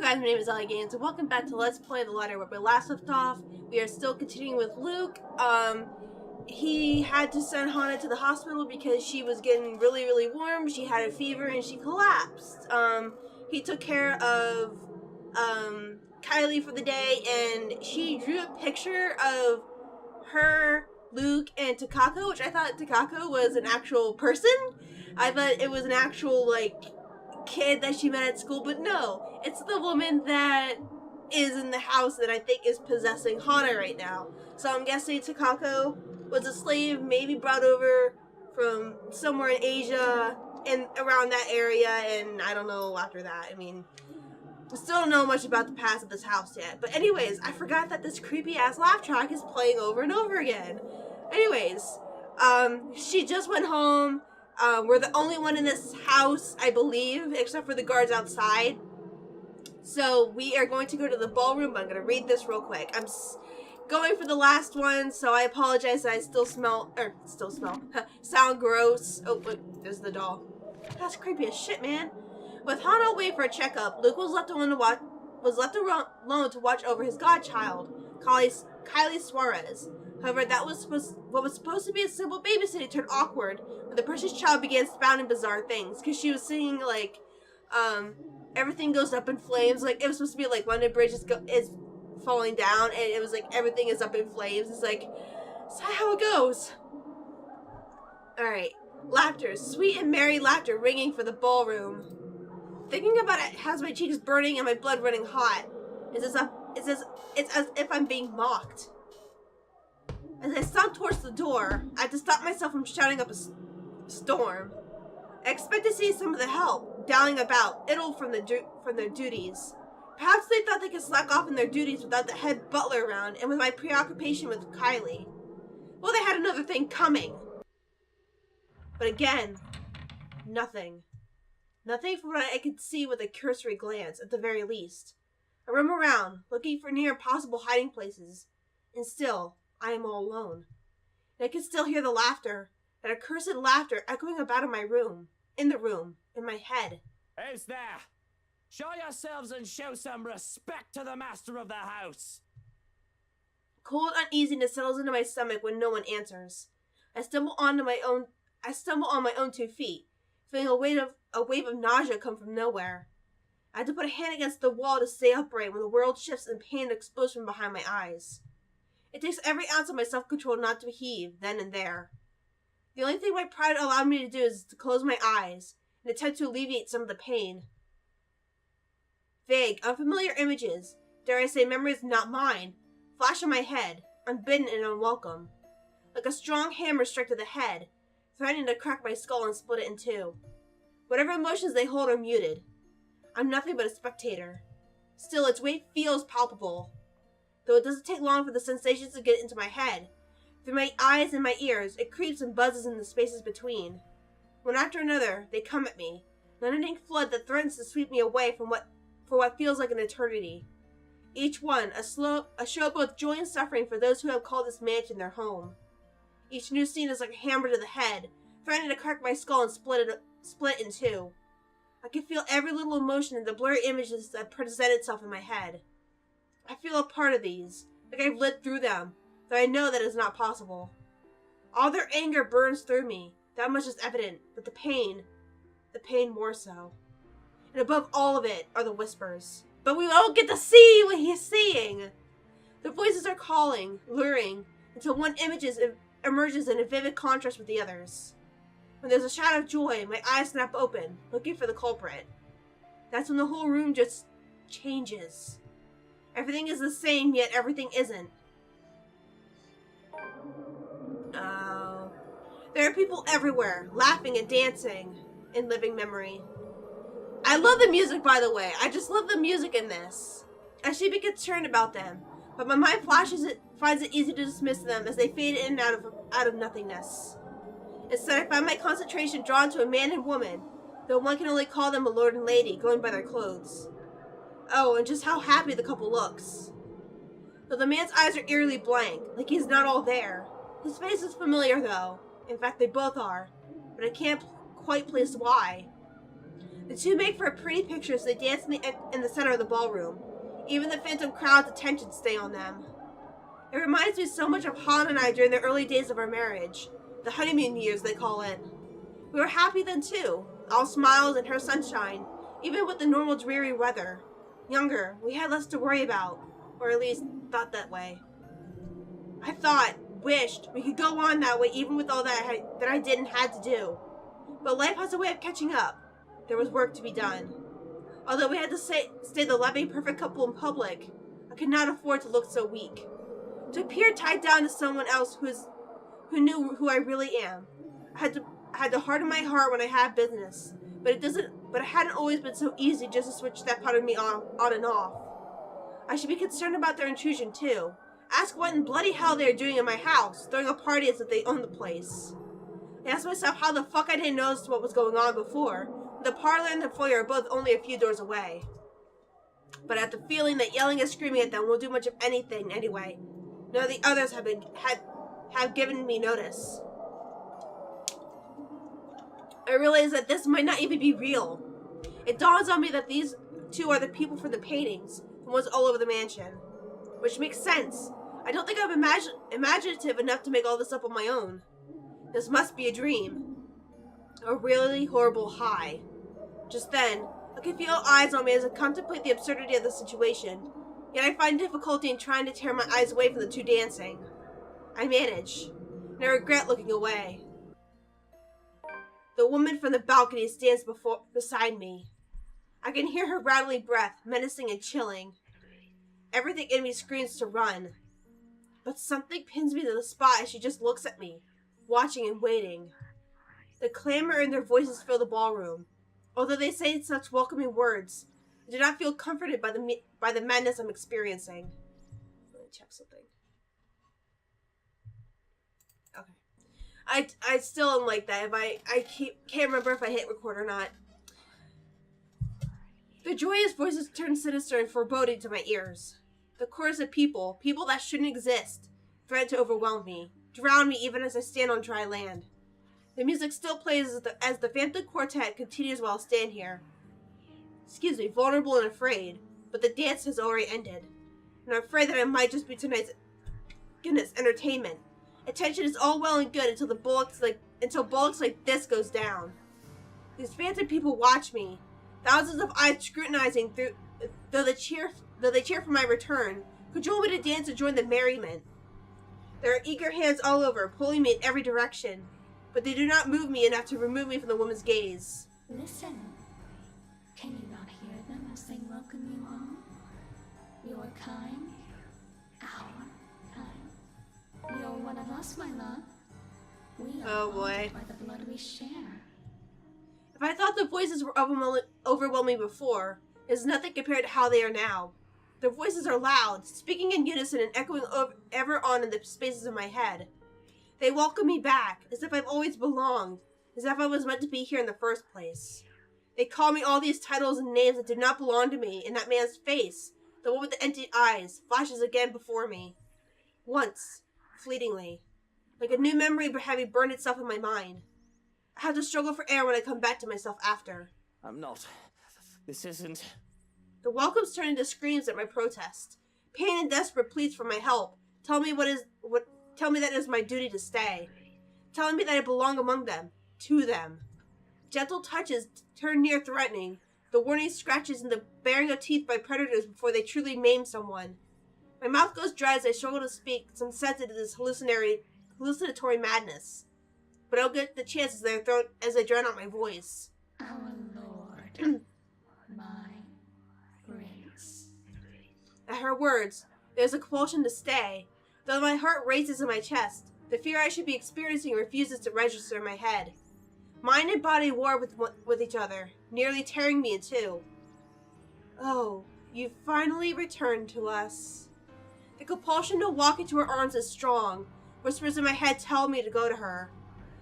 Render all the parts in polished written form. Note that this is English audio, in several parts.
guys, my name is Ellie Gaines, and welcome back to Let's Play The Letter, where we last left off. We are still continuing with Luke. He had to send Hana to the hospital because she was getting really warm. She had a fever and she collapsed. He took care of, Kylie for the day, and she drew a picture of her, Luke, and Takako, which I thought Takako was an actual person. I thought it was an actual, kid that she met at school, but no, it's the woman that is in the house that I think is possessing Hana right now. So I'm guessing Takako was a slave, maybe brought over from somewhere in Asia and around that area, and I don't know after that. I mean, I still don't know much about the past of this house yet. But anyways, I forgot that this creepy ass laugh track is playing over and over again. Anyways, she just went home. We're the only one in this house, I believe, except for the guards outside. So we are going to go to the ballroom. I'm going to read this real quick. I'm going for the last one, so I apologize that I sound gross. Oh, look, there's the doll. That's creepy as shit, man. With Hana away for a checkup, Luke was left alone to watch over his godchild, Kylie Suarez. However, what was supposed to be a simple babysitting turned awkward when the precious child began spouting bizarre things. Because she was singing, everything goes up in flames. Like, it was supposed to be, London Bridge is falling down, and it was, everything is up in flames. It's is that how it goes? Alright. Laughter. Sweet and merry laughter ringing for the ballroom. Thinking about it has my cheeks burning and my blood running hot. It's as if I'm being mocked. As I stumbled towards the door, I had to stop myself from shouting up a storm. I expect to see some of the help dallying about, idle from their duties. Perhaps they thought they could slack off in their duties without the head butler around and with my preoccupation with Kylie. Well, they had another thing coming. But again, nothing. Nothing from what I could see with a cursory glance, at the very least. I roam around, looking for near impossible hiding places, and still, I am all alone. And I can still hear the laughter, that accursed laughter echoing about in my room, in my head. Who's there? Show yourselves and show some respect to the master of the house. Cold uneasiness settles into my stomach when no one answers. I stumble on my own 2 feet, feeling a wave of nausea come from nowhere. I had to put a hand against the wall to stay upright when the world shifts and pain explodes from behind my eyes. It takes every ounce of my self-control not to heave then and there. The only thing my pride allowed me to do is to close my eyes and attempt to alleviate some of the pain. Vague, unfamiliar images, dare I say memories not mine, flash in my head, unbidden and unwelcome. Like a strong hammer struck to the head, threatening to crack my skull and split it in two. Whatever emotions they hold are muted. I'm nothing but a spectator. Still, its weight feels palpable. Though it doesn't take long for the sensations to get into my head. Through my eyes and my ears, it creeps and buzzes in the spaces between. One after another, they come at me, an unending flood that threatens to sweep me away for what feels like an eternity. Each one, a show of both joy and suffering for those who have called this mansion their home. Each new scene is like a hammer to the head, threatening to crack my skull and split in two. I can feel every little emotion in the blurry images that present itself in my head. I feel a part of these, like I've lived through them, though I know that is not possible. All their anger burns through me, that much is evident, but the pain more so. And above all of it are the whispers. But we won't get to see what he's seeing! The voices are calling, luring, until one image emerges in a vivid contrast with the others. When there's a shout of joy, my eyes snap open, looking for the culprit. That's when the whole room just changes. Everything is the same, yet everything isn't. Oh. There are people everywhere, laughing and dancing in living memory. I love the music, by the way. I just love the music in this. I should be concerned about them, but my mind finds it easy to dismiss them as they fade in and out of nothingness. Instead, I find my concentration drawn to a man and woman, though one can only call them a lord and lady, going by their clothes. Oh, and just how happy the couple looks. Though the man's eyes are eerily blank, like he's not all there. His face is familiar, though. In fact, they both are. But I can't quite place why. The two make for a pretty picture as they dance in the center of the ballroom. Even the phantom crowd's attention stay on them. It reminds me so much of Han and I during the early days of our marriage. The honeymoon years, they call it. We were happy then too, all smiles and her sunshine, even with the normal dreary weather. Younger, we had less to worry about, or at least thought that way. I wished we could go on that way even with all that I did and had to do. But life has a way of catching up. There was work to be done. Although we had to stay the loving, perfect couple in public, I could not afford to look so weak. To appear tied down to someone else who knew who I really am. I had the heart in my heart when I had business, but it hadn't always been so easy just to switch that part of me on and off. I should be concerned about their intrusion too. Ask what in bloody hell they are doing in my house, throwing a party as if they own the place. I asked myself how the fuck I didn't notice what was going on before. The parlor and the foyer are both only a few doors away. But I had the feeling that yelling and screaming at them won't do much of anything anyway. None of the others have given me notice. I realize that this might not even be real. It dawns on me that these two are the people from the paintings, the ones all over the mansion. Which makes sense. I don't think I'm imaginative enough to make all this up on my own. This must be a dream. A really horrible high. Just then, I could feel eyes on me as I contemplate the absurdity of the situation. Yet I find difficulty in trying to tear my eyes away from the two dancing. I manage, and I regret looking away. The woman from the balcony stands beside me. I can hear her rattling breath, menacing and chilling. Everything in me screams to run. But something pins me to the spot as she just looks at me, watching and waiting. The clamor in their voices fill the ballroom. Although they say such welcoming words, I do not feel comforted by the madness I'm experiencing. Let me check something. Okay. I still am like that. Can't remember if I hit record or not. The joyous voices turn sinister and foreboding to my ears. The chorus of people that shouldn't exist, threaten to overwhelm me, drown me even as I stand on dry land. The music still plays as the Phantom Quartet continues while I stand here. Vulnerable and afraid, but the dance has already ended. And I'm afraid that it might just be tonight's entertainment. Attention is all well and good until bullocks like this goes down. These phantom people watch me, thousands of eyes scrutinizing though they cheer for my return, cajole me to dance and join the merriment. There are eager hands all over, pulling me in every direction, but they do not move me enough to remove me from the woman's gaze. Listen. Can you not hear them as they welcome you home? Your kind, our kind. You're one of us, my love. We are bonded by the blood we share. If I thought the voices were overwhelming before, it is nothing compared to how they are now. Their voices are loud, speaking in unison and echoing ever on in the spaces of my head. They welcome me back, as if I've always belonged, as if I was meant to be here in the first place. They call me all these titles and names that do not belong to me, and that man's face, the one with the empty eyes, flashes again before me. Once, fleetingly, like a new memory having burned itself in my mind. I have to struggle for air when I come back to myself after. I'm not. This isn't... The welcomes turn into screams at my protest. Pain and desperate pleas for my help. Tell me that it is my duty to stay. Telling me that I belong among them. To them. Gentle touches turn near threatening. The warning scratches and the baring of teeth by predators before they truly maim someone. My mouth goes dry as I struggle to speak, some sense into this hallucinatory madness. But I'll get the chance as I drown out my voice. Our Lord. My Prince. At her words, there's a compulsion to stay. Though my heart races in my chest, the fear I should be experiencing refuses to register in my head. Mind and body war with each other, nearly tearing me in two. Oh, you've finally returned to us. The compulsion to walk into her arms is strong. Whispers in my head tell me to go to her.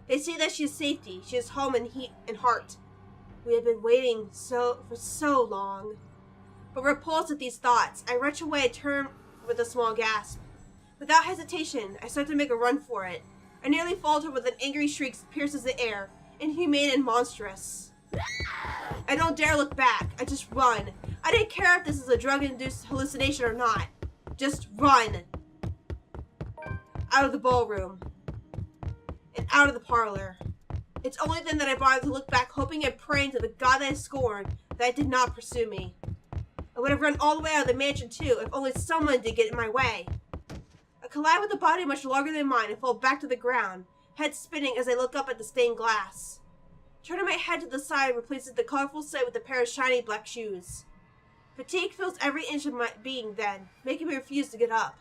They say that she is safety, she is home and heart. We have been waiting for so long. But repulsed at these thoughts, I retch away and turn with a small gasp. Without hesitation, I start to make a run for it. I nearly falter with an angry shriek that pierces the air, inhumane and monstrous. I don't dare look back. I just run. I didn't care if this is a drug-induced hallucination or not. Just run. Out of the ballroom. And out of the parlor. It's only then that I bothered to look back, hoping and praying to the God that I scorned that I did not pursue me. I would have run all the way out of the mansion too, if only someone did get in my way. I collide with a body much larger than mine and fall back to the ground, head spinning as I look up at the stained glass. Turning my head to the side replaces the colorful sight with a pair of shiny black shoes. Fatigue fills every inch of my being then, making me refuse to get up.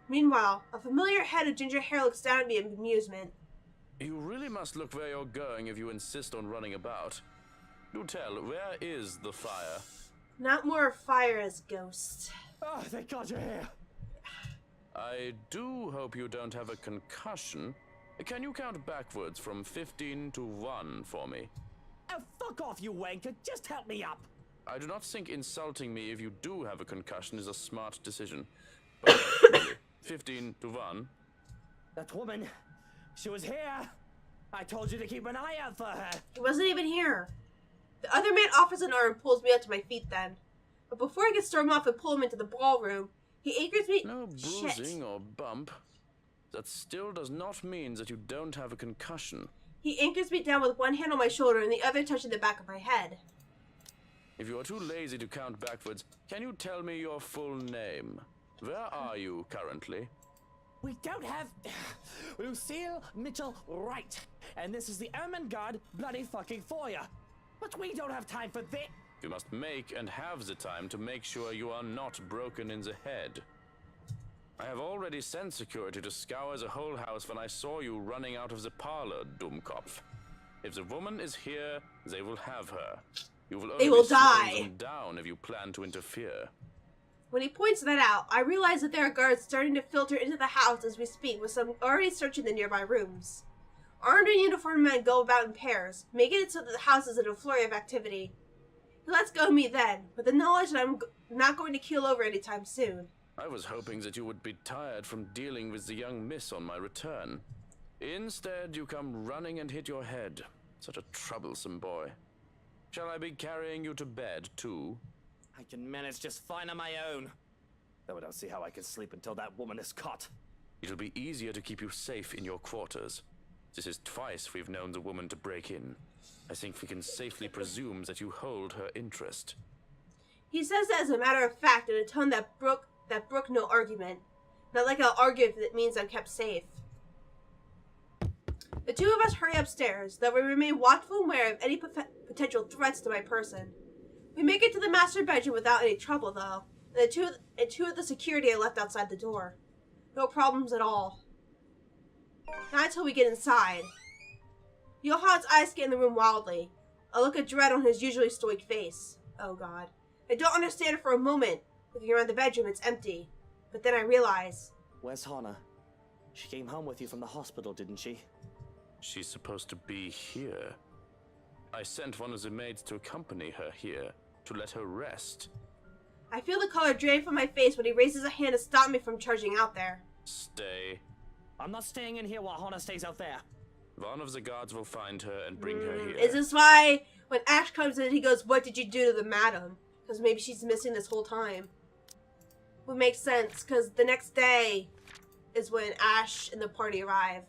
Meanwhile, a familiar head of ginger hair looks down at me in amusement. You really must look where you're going if you insist on running about. Do tell, where is the fire? Not more fire as ghosts. Oh, thank God you're here. I do hope you don't have a concussion. Can you count backwards from 15 to 1 for me? Oh, fuck off, you wanker. Just help me up. I do not think insulting me if you do have a concussion is a smart decision. But really, 15 to 1. That woman, she was here. I told you to keep an eye out for her. He wasn't even here. The other man offers an arm and pulls me up to my feet then. But before I can storm off and pull him into the ballroom, he anchors me. No bruising or bump. That still does not mean that you don't have a concussion. He anchors me down with one hand on my shoulder and the other touching the back of my head. If you are too lazy to count backwards, can you tell me your full name? Where are you currently? We don't have Lucille Mitchell Wright, and this is the Ermengarde bloody fucking foyer. But we don't have time for this. You must make and have the time to make sure you are not broken in the head. I have already sent security to scour the whole house when I saw you running out of the parlor, Dummkopf. If the woman is here, they will have her. You will only slow them down if you plan to interfere. When he points that out, I realize that there are guards starting to filter into the house as we speak, with some already searching the nearby rooms. Armed and uniformed men go about in pairs, making it so that the house is in a flurry of activity. He lets go of me then, with the knowledge that I'm not going to keel over anytime soon. I was hoping that you would be tired from dealing with the young miss on my return. Instead, you come running and hit your head. Such a troublesome boy. Shall I be carrying you to bed, too? I can manage just fine on my own. Though I don't see how I can sleep until that woman is caught. It'll be easier to keep you safe in your quarters. This is twice we've known the woman to break in. I think we can safely presume that you hold her interest. He says that as a matter of fact in a tone that brook no argument. Not like I'll argue if it means I'm kept safe. The two of us hurry upstairs, though we remain watchful and aware of any potential threats to my person. We make it to the master bedroom without any trouble, though, and two of the security are left outside the door. No problems at all. Not until we get inside. Johann's eyes scan the room wildly, a look of dread on his usually stoic face. Oh god. I don't understand it for a moment. Looking around the bedroom, it's empty. But then I realize... Where's Hana? She came home with you from the hospital, didn't she? She's supposed to be here. I sent one of the maids to accompany her here, to let her rest. I feel the color drain from my face when he raises a hand to stop me from charging out there. Stay. I'm not staying in here while Hana stays out there. One of the guards will find her and bring her here. Is this why when Ash comes in, he goes, "What did you do to the madam?" Because maybe she's missing this whole time. Would make sense, because the next day is when Ash and the party arrive.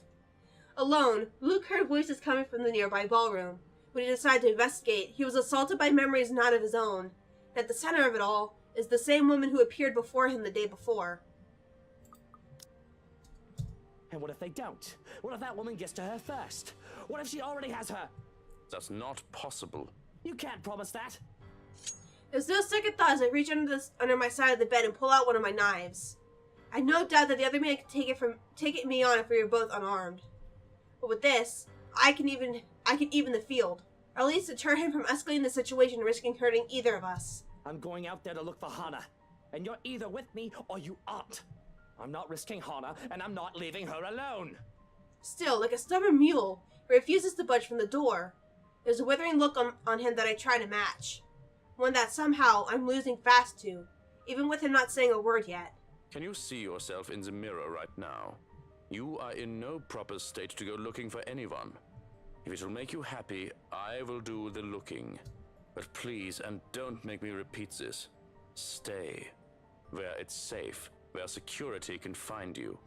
Alone, Luke heard voices coming from the nearby ballroom. When he decided to investigate, he was assaulted by memories not of his own. And at the center of it all is the same woman who appeared before him the day before. And what if they don't? What if that woman gets to her first? What if she already has her? That's not possible. You can't promise that. There's no second thought as I reach under my side of the bed and pull out one of my knives. I have no doubt that the other man can take it me on if we were both unarmed. But with this, I can even the field, or at least deter him from escalating the situation and risking hurting either of us. I'm going out there to look for Hana, and you're either with me or you aren't. I'm not risking Hana, and I'm not leaving her alone. Still, like a stubborn mule, he refuses to budge from the door. There's a withering look on him that I try to match. One that somehow I'm losing fast to, even with him not saying a word yet. Can you see yourself in the mirror right now? You are in no proper state to go looking for anyone. If it will make you happy, I will do the looking. But please, and don't make me repeat this, stay where it's safe, where security can find you.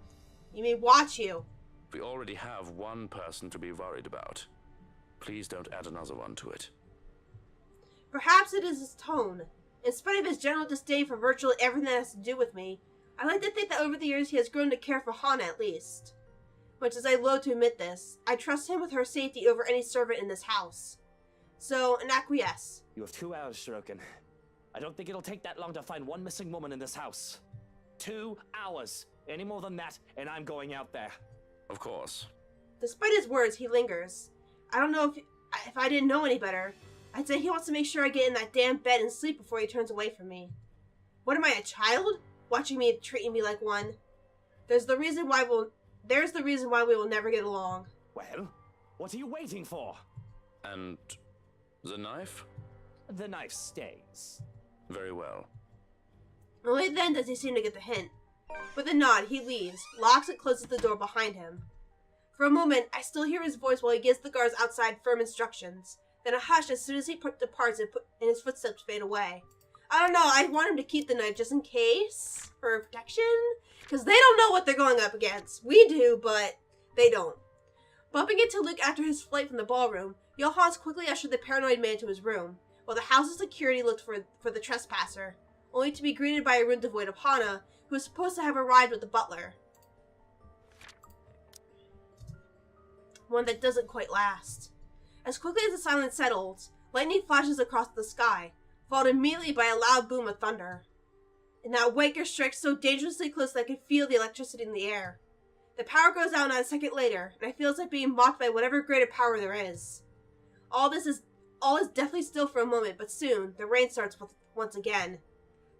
You may watch you. We already have one person to be worried about. Please don't add another one to it. Perhaps it is his tone. In spite of his general disdain for virtually everything that has to do with me, I like to think that over the years he has grown to care for Hana at least. Much as I loathe to admit this, I trust him with her safety over any servant in this house. So, an acquiesce. You have 2 hours, Shirokin. I don't think it'll take that long to find one missing woman in this house. 2 hours. Any more than that, and I'm going out there. Of course. Despite his words, he lingers. I don't know if I didn't know any better. I'd say he wants to make sure I get in that damn bed and sleep before he turns away from me. What am I, a child? Watching me, treating me like one. There's the reason why we will never get along. Well, what are you waiting for? And the knife? The knife stays. Very well. Only then does he seem to get the hint. With a nod, he leaves, locks and closes the door behind him. For a moment, I still hear his voice while he gives the guards outside firm instructions. Then a hush as soon as he departs and his footsteps fade away. I don't know, I want him to keep the knife just in case, for protection, because they don't know what they're going up against. We do, but they don't. Bumping into Luke after his flight from the ballroom, Johannes quickly ushered the paranoid man to his room, while the house's security looked for the trespasser, only to be greeted by a room devoid of Hana, who was supposed to have arrived with the butler. One that doesn't quite last. As quickly as the silence settles, lightning flashes across the sky, followed immediately by a loud boom of thunder. And that wanker strikes so dangerously close that I can feel the electricity in the air. The power goes out not a second later, and I feel it's like being mocked by whatever greater power there is. All is deathly still for a moment, but soon, the rain starts once again.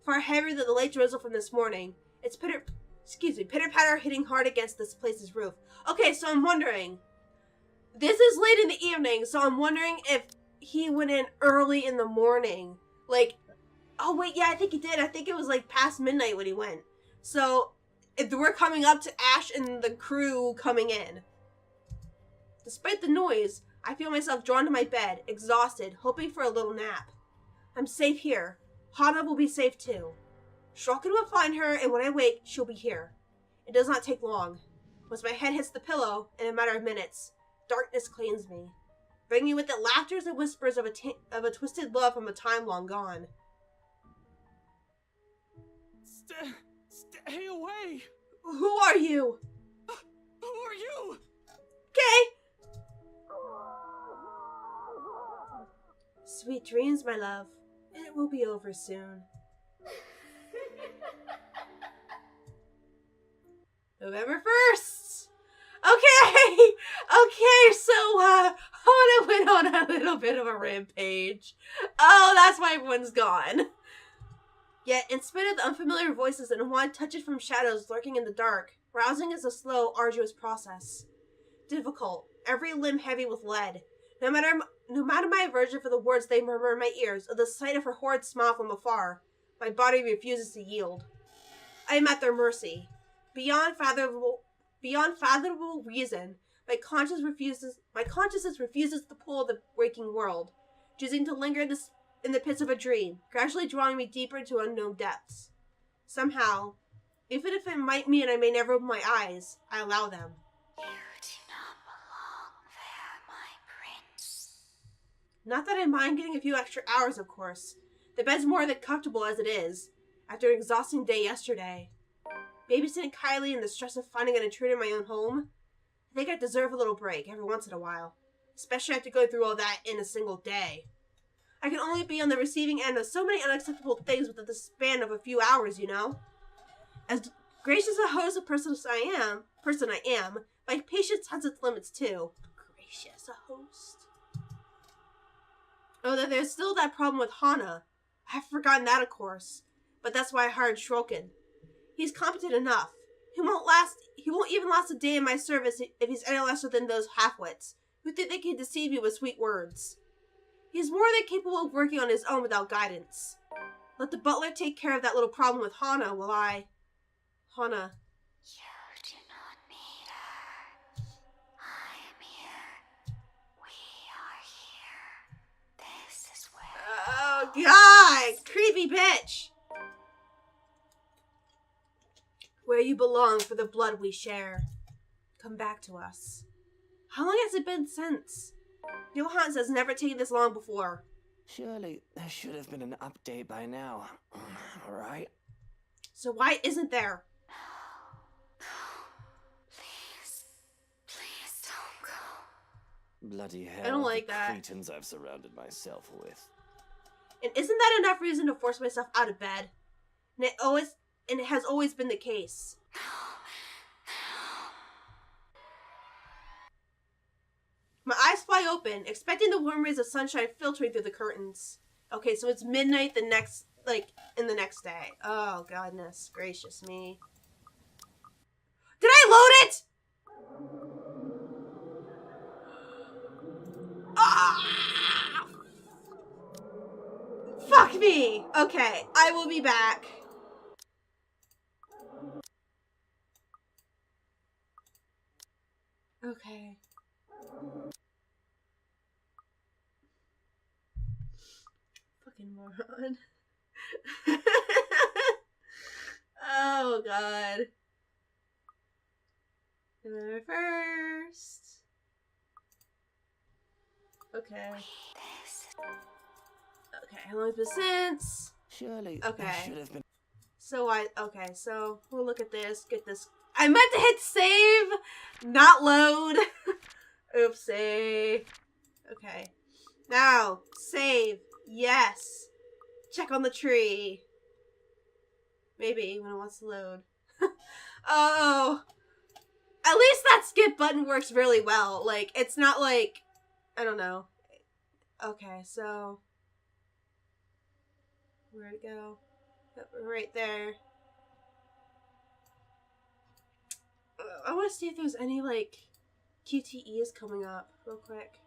Far heavier than the late drizzle from this morning, its pitter-patter hitting hard against this place's roof. Okay, so I'm wondering, this is late in the evening, so I'm wondering if he went in early in the morning. Like, oh wait, yeah, I think he did. I think it was like past midnight when he went. So, if we're coming up to Ash and the crew coming in. Despite the noise, I feel myself drawn to my bed, exhausted, hoping for a little nap. I'm safe here. Hana will be safe too. Shulkin will find her, and when I wake, she'll be here. It does not take long. Once my head hits the pillow, in a matter of minutes, darkness claims me, bringing with it laughters and whispers of a twisted love from a time long gone. Stay away! Who are you? Who are you? Okay. Sweet dreams, my love. It will be over soon. November 1st! Okay, so, Hana went on a little bit of a rampage. Oh, that's why everyone's gone. Yet, in spite of the unfamiliar voices and one touches from shadows lurking in the dark, rousing is a slow, arduous process. Difficult, every limb heavy with lead. No matter my aversion for the words they murmur in my ears, or the sight of her horrid smile from afar, my body refuses to yield. I am at their mercy. Beyond fathomable reason, my consciousness refuses the pull of the waking world, choosing to linger in the pits of a dream, gradually drawing me deeper into unknown depths. Somehow, even if it might mean I may never open my eyes, I allow them. You do not belong there, my prince. Not that I mind getting a few extra hours, of course. The bed's more than comfortable as it is, after an exhausting day yesterday. Babysitting Kylie and the stress of finding an intruder in my own home, I think I deserve a little break every once in a while, especially after going through all that in a single day. I can only be on the receiving end of so many unacceptable things within the span of a few hours, you know? As gracious a host of person I am, my patience has its limits too. Gracious a host. Oh, there's still that problem with Hana. I've forgotten that, of course. But that's why I hired Shulkin. He's competent enough. He won't even last a day in my service if he's any lesser than those half-wits, who think they can deceive you with sweet words. He's more than capable of working on his own without guidance. Let the butler take care of that little problem with Hana while Hana. You do not need her. I am here. We are here. This is where Oh, God! Creepy bitch! Where you belong for the blood we share. Come back to us. How long has it been since? Johann says never taken this long before. Surely there should have been an update by now. Alright? So why isn't there? Please don't go. Bloody hell. I don't like the that. cretins I've surrounded myself with. And isn't that enough reason to force myself out of bed? And it has always been the case. My eyes fly open, expecting the warm rays of sunshine filtering through the curtains. Okay, so it's midnight in the next day. Oh, goodness gracious me. Did I load it? Ah! Fuck me! Okay, I will be back. Okay. Fucking moron. Oh, God. November 1st. Okay. Okay, how long has it been since? Surely Okay. there should have been. So we'll look at this, get this. I meant to hit save, not load. Oopsie. Okay. Now, save. Yes. Check on the tree. Maybe when it wants to load. Oh. At least that skip button works really well. Like, it's not like, I don't know. Okay, so. Where'd it go? Right there. I want to see if there's any, like, QTEs coming up real quick.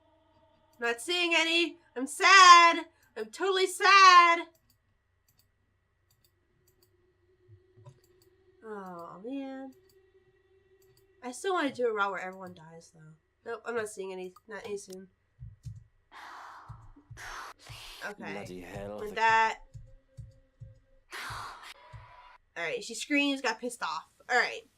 Not seeing any. I'm sad. I'm totally sad. Oh, man. I still want to do a route where everyone dies, though. Nope, I'm not seeing any. Not any soon. Okay. Bloody hell. With that. Alright, she screams, got pissed off. Alright.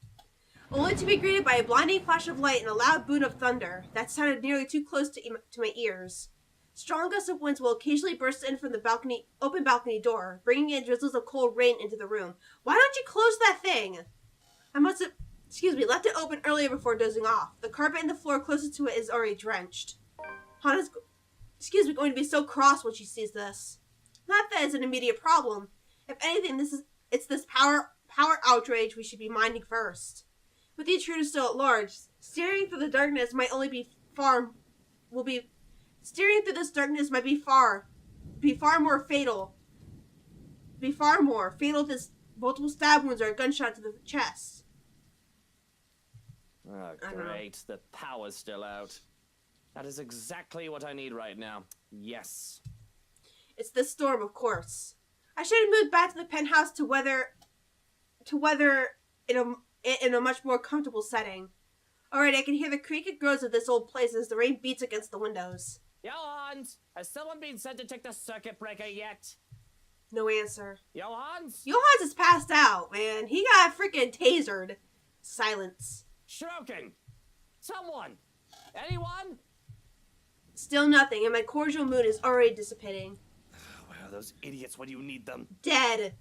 Only to be greeted by a blinding flash of light and a loud boom of thunder that sounded nearly too close to my ears. Strong gusts of winds will occasionally burst in from the open balcony door, bringing in drizzles of cold rain into the room. Why don't you close that thing? I must have, left it open earlier before dozing off. The carpet and the floor closest to it is already drenched. Hana's, going to be so cross when she sees this. Not that it's an immediate problem. If anything, it's this power outrage we should be minding first. With the intruder still at large, steering through the darkness might far more fatal than multiple stab wounds or a gunshot to the chest. Oh, great. The power's still out. That is exactly what I need right now. Yes. It's this storm, of course. I should have moved back to the penthouse to weather in a much more comfortable setting. Alright, I can hear the creak and groans of this old place as the rain beats against the windows. Johans! Has someone been sent to take the circuit breaker yet? No answer. Johans? Johans is passed out, man. He got freaking tasered. Silence. Shroken! Someone! Anyone? Still nothing, and my cordial mood is already dissipating. Where are those idiots when you need them? Dead.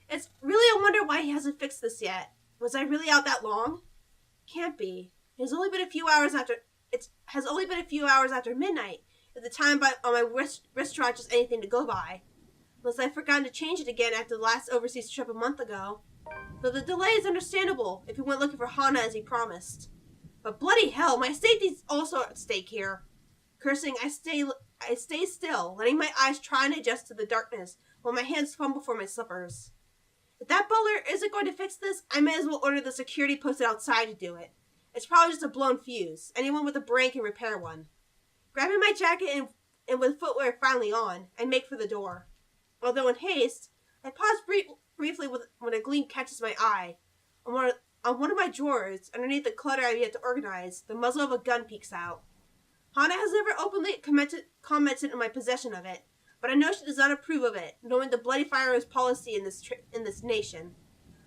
It's really a wonder why he hasn't fixed this yet. Was I really out that long? Can't be. It has only been a few hours after midnight. At the time on my wristwatch is anything to go by. Unless I've forgotten to change it again after the last overseas trip a month ago. Though the delay is understandable if he went looking for Hana as he promised. But bloody hell, my safety's also at stake here. Cursing, I stay still, letting my eyes try and adjust to the darkness while my hands fumble for my slippers. If that butler isn't going to fix this, I may as well order the security posted outside to do it. It's probably just a blown fuse. Anyone with a brain can repair one. Grabbing my jacket and with footwear finally on, I make for the door. Although in haste, I pause briefly when a gleam catches my eye. On one of my drawers, underneath the clutter I've yet to organize, the muzzle of a gun peeks out. Hana has never openly commented on my possession of it, but I know she does not approve of it, knowing the bloody firearms policy in this nation.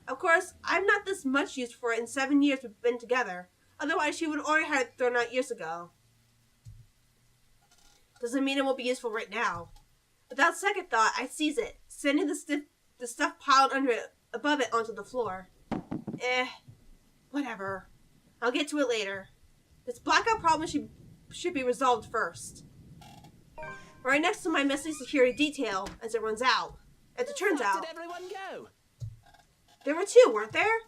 Of course, I'm not this much used for it in 7 years we've been together. Otherwise, she would already have it thrown out years ago. Doesn't mean it won't be useful right now. Without second thought, I seize it, sending the stuff piled under it, above it onto the floor. Whatever. I'll get to it later. This blackout problem should be resolved first. Right next to my missing security detail as it runs out. As it turns out, Where did everyone go? there were 2, weren't there?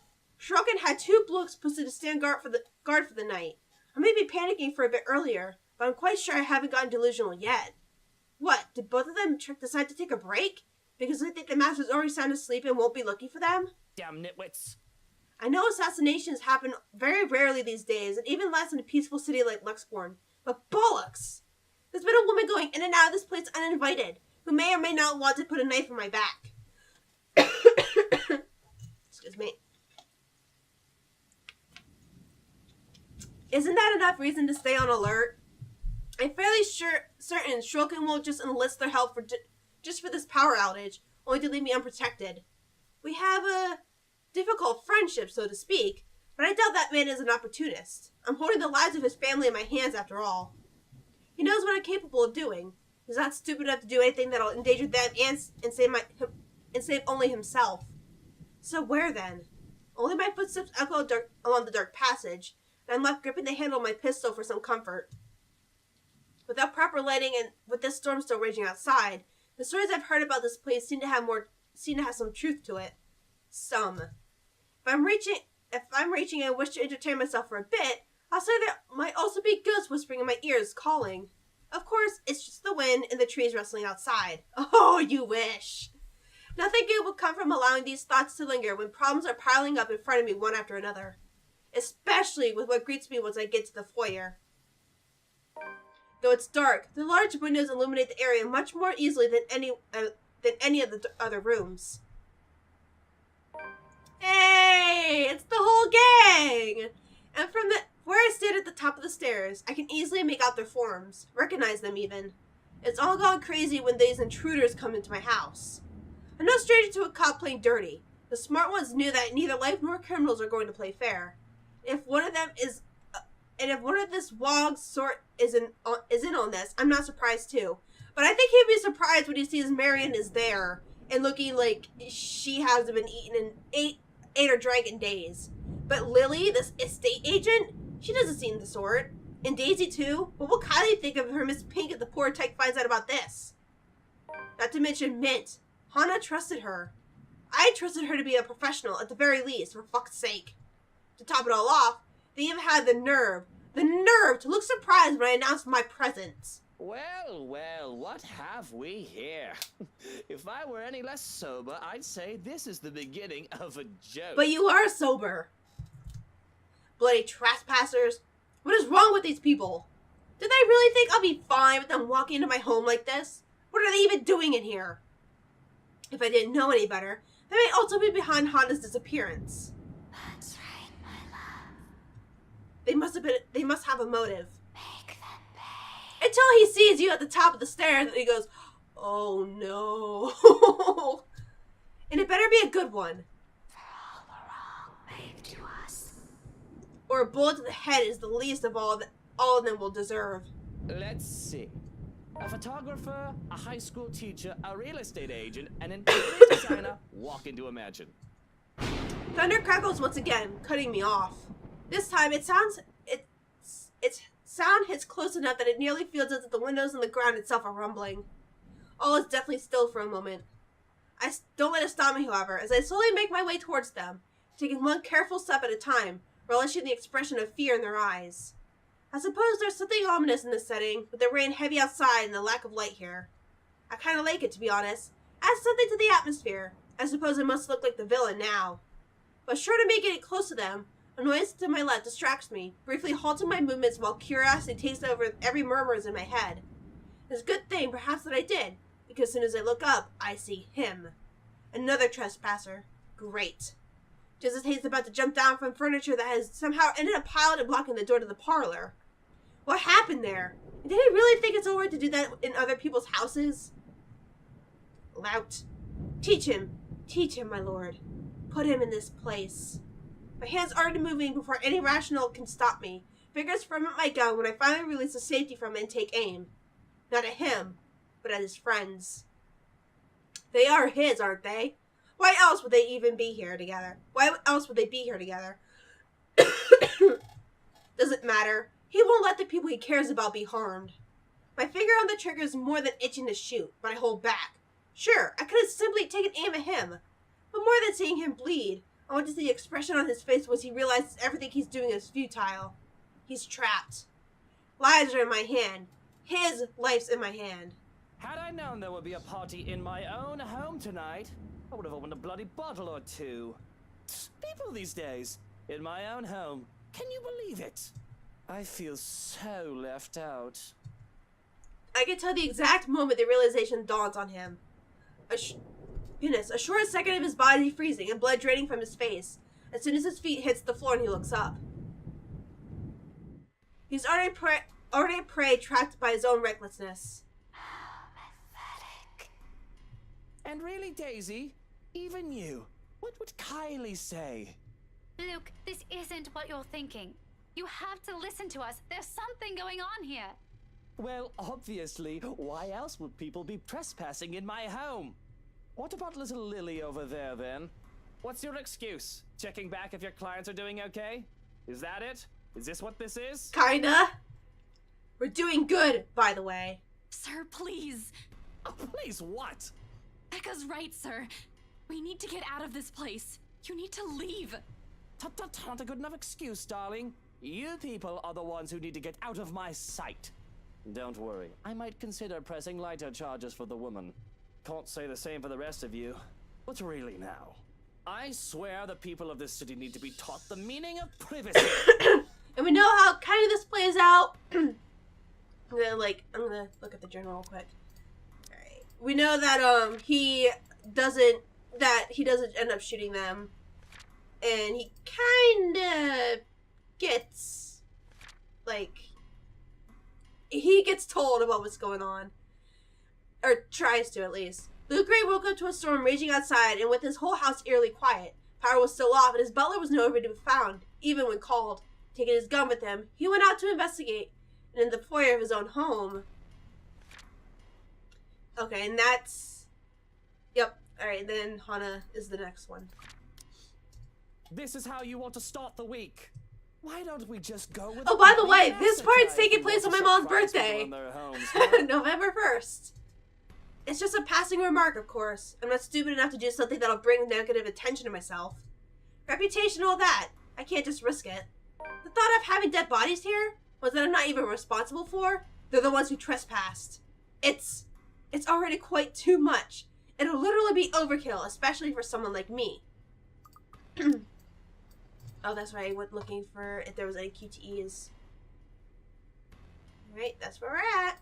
Shrokin had 2 blokes posted to stand guard for the night. I may be panicking for a bit earlier, but I'm quite sure I haven't gotten delusional yet. What, did both of them decide to take a break? Because they think the master's already sound asleep and won't be looking for them? Damn nitwits. I know assassinations happen very rarely these days, and even less in a peaceful city like Luxborn. But bollocks! There's been a woman going in and out of this place uninvited, who may or may not want to put a knife in my back. Excuse me. Isn't that enough reason to stay on alert? I'm fairly certain Shulkin won't just enlist their help just for this power outage, only to leave me unprotected. We have a difficult friendship, so to speak, but I doubt that man is an opportunist. I'm holding the lives of his family in my hands, after all. He knows what I'm capable of doing. He's not stupid enough to do anything that'll endanger them and save only himself. So where then? Only my footsteps echo along the dark passage, and I'm left gripping the handle of my pistol for some comfort. Without proper lighting and with this storm still raging outside, the stories I've heard about this place seem to have some truth to it. Some. If I'm reaching and wish to entertain myself for a bit, I'll say there might also be ghosts whispering in my ears, calling. Of course, it's just the wind and the trees rustling outside. Oh, you wish! Nothing good will come from allowing these thoughts to linger when problems are piling up in front of me one after another. Especially with what greets me once I get to the foyer. Though it's dark, the large windows illuminate the area much more easily than any of the other rooms. Hey, it's the whole gang! And from where I stand at the top of the stairs, I can easily make out their forms, recognize them even. It's all gone crazy when these intruders come into my house. I'm no stranger to a cop playing dirty. The smart ones knew that neither life nor criminals are going to play fair. If one of this WOG sort is in on this, I'm not surprised too. But I think he'd be surprised when he sees Marion is there and looking like she hasn't been eaten in ate or drank in days. But Lily, this estate agent, she doesn't seem the sort. And Daisy too. What will Kylie think of her Miss Pink if the poor tyke finds out about this? Not to mention Mint. Hana trusted her. I trusted her to be a professional at the very least, for fuck's sake. To top it all off, they even had the nerve to look surprised when I announced my presence. Well, well, what have we here? If I were any less sober, I'd say this is the beginning of a joke. But you are sober. Bloody trespassers. What is wrong with these people? Do they really think I'll be fine with them walking into my home like this? What are they even doing in here? If I didn't know any better, they may also be behind Hana's disappearance. That's right, my love. They must have a motive. Make them pay. Until he sees you at the top of the stairs and he goes, oh no. And it better be a good one. For all the wrong made to us. Or a bullet to the head is the least of all of them will deserve. Let's see. A photographer, a high school teacher, a real estate agent, and an interior designer walk into a mansion. Thunder crackles once again, cutting me off. This time its sound hits close enough that it nearly feels as if the windows and the ground itself are rumbling. All is deathly still for a moment. I don't let it stop me, however, as I slowly make my way towards them, taking one careful step at a time, relishing the expression of fear in their eyes. I suppose there's something ominous in this setting, with the rain heavy outside and the lack of light here. I kind of like it, to be honest. Adds something to the atmosphere. I suppose I must look like the villain now. But sure to make it close to them, a noise to my left distracts me, briefly halting my movements while curiosity takes over every murmurs in my head. It's a good thing, perhaps, that I did, because as soon as I look up, I see him. Another trespasser. Great. Just as he's about to jump down from furniture that has somehow ended up piled and blocking the door to the parlor. What happened there? Did he really think it's alright to do that in other people's houses? Lout. Teach him, my lord. Put him in this place. My hands aren't moving before any rational can stop me. Fingers firm at my gun when I finally release the safety from it and take aim. Not at him, but at his friends. They are his, aren't they? Why else would they even be here together? Doesn't matter. He won't let the people he cares about be harmed. My finger on the trigger is more than itching to shoot, but I hold back. Sure, I could have simply taken aim at him. But more than seeing him bleed, I want to see the expression on his face once he realizes everything he's doing is futile. He's trapped. Lives are in my hand. His life's in my hand. Had I known there would be a party in my own home tonight, I would have opened a bloody bottle or two. People these days, in my own home. Can you believe it? I feel so left out. I can tell the exact moment the realization dawns on him. A short second of his body freezing and blood draining from his face. As soon as his feet hits the floor and he looks up. He's already prey trapped by his own recklessness. Pathetic. And really, Daisy, even you, what would Kylie say? Luke, this isn't what you're thinking. You have to listen to us. There's something going on here. Well, obviously, why else would people be trespassing in my home? What about little Lily over there, then? What's your excuse? Checking back if your clients are doing okay? Is that it? Is this what this is? Kinda. We're doing good, by the way. Sir, please. Please, what? Becca's right, sir. We need to get out of this place. You need to leave. Tut, not a good enough excuse, darling. You people are the ones who need to get out of my sight. Don't worry, I might consider pressing lighter charges for the woman. Can't say the same for the rest of you. But really now, I swear the people of this city need to be taught the meaning of privacy. And we know how kind of this plays out. I'm gonna look at the journal real quick. Alright. We know that he doesn't end up shooting them. And he kinda gets he gets told about what's going on. Or tries to, at least. Luke Gray woke up to a storm raging outside, and with his whole house eerily quiet. Power was still off, and his butler was nowhere to be found, even when called. Taking his gun with him, he went out to investigate, and in the foyer of his own home. Okay, and that's... Yep. Alright, then Hana is the next one. This is how you want to start the week. Why don't we just go with... Oh, by the way, this part's taking place on my mom's birthday. November 1st. It's just a passing remark, of course. I'm not stupid enough to do something that'll bring negative attention to myself. Reputation and all that. I can't just risk it. The thought of having dead bodies here, ones that I'm not even responsible for, they're the ones who trespassed. It's already quite too much. It'll literally be overkill, especially for someone like me. Oh, that's right. I went looking for if there was any QTEs. Alright, that's where we're at.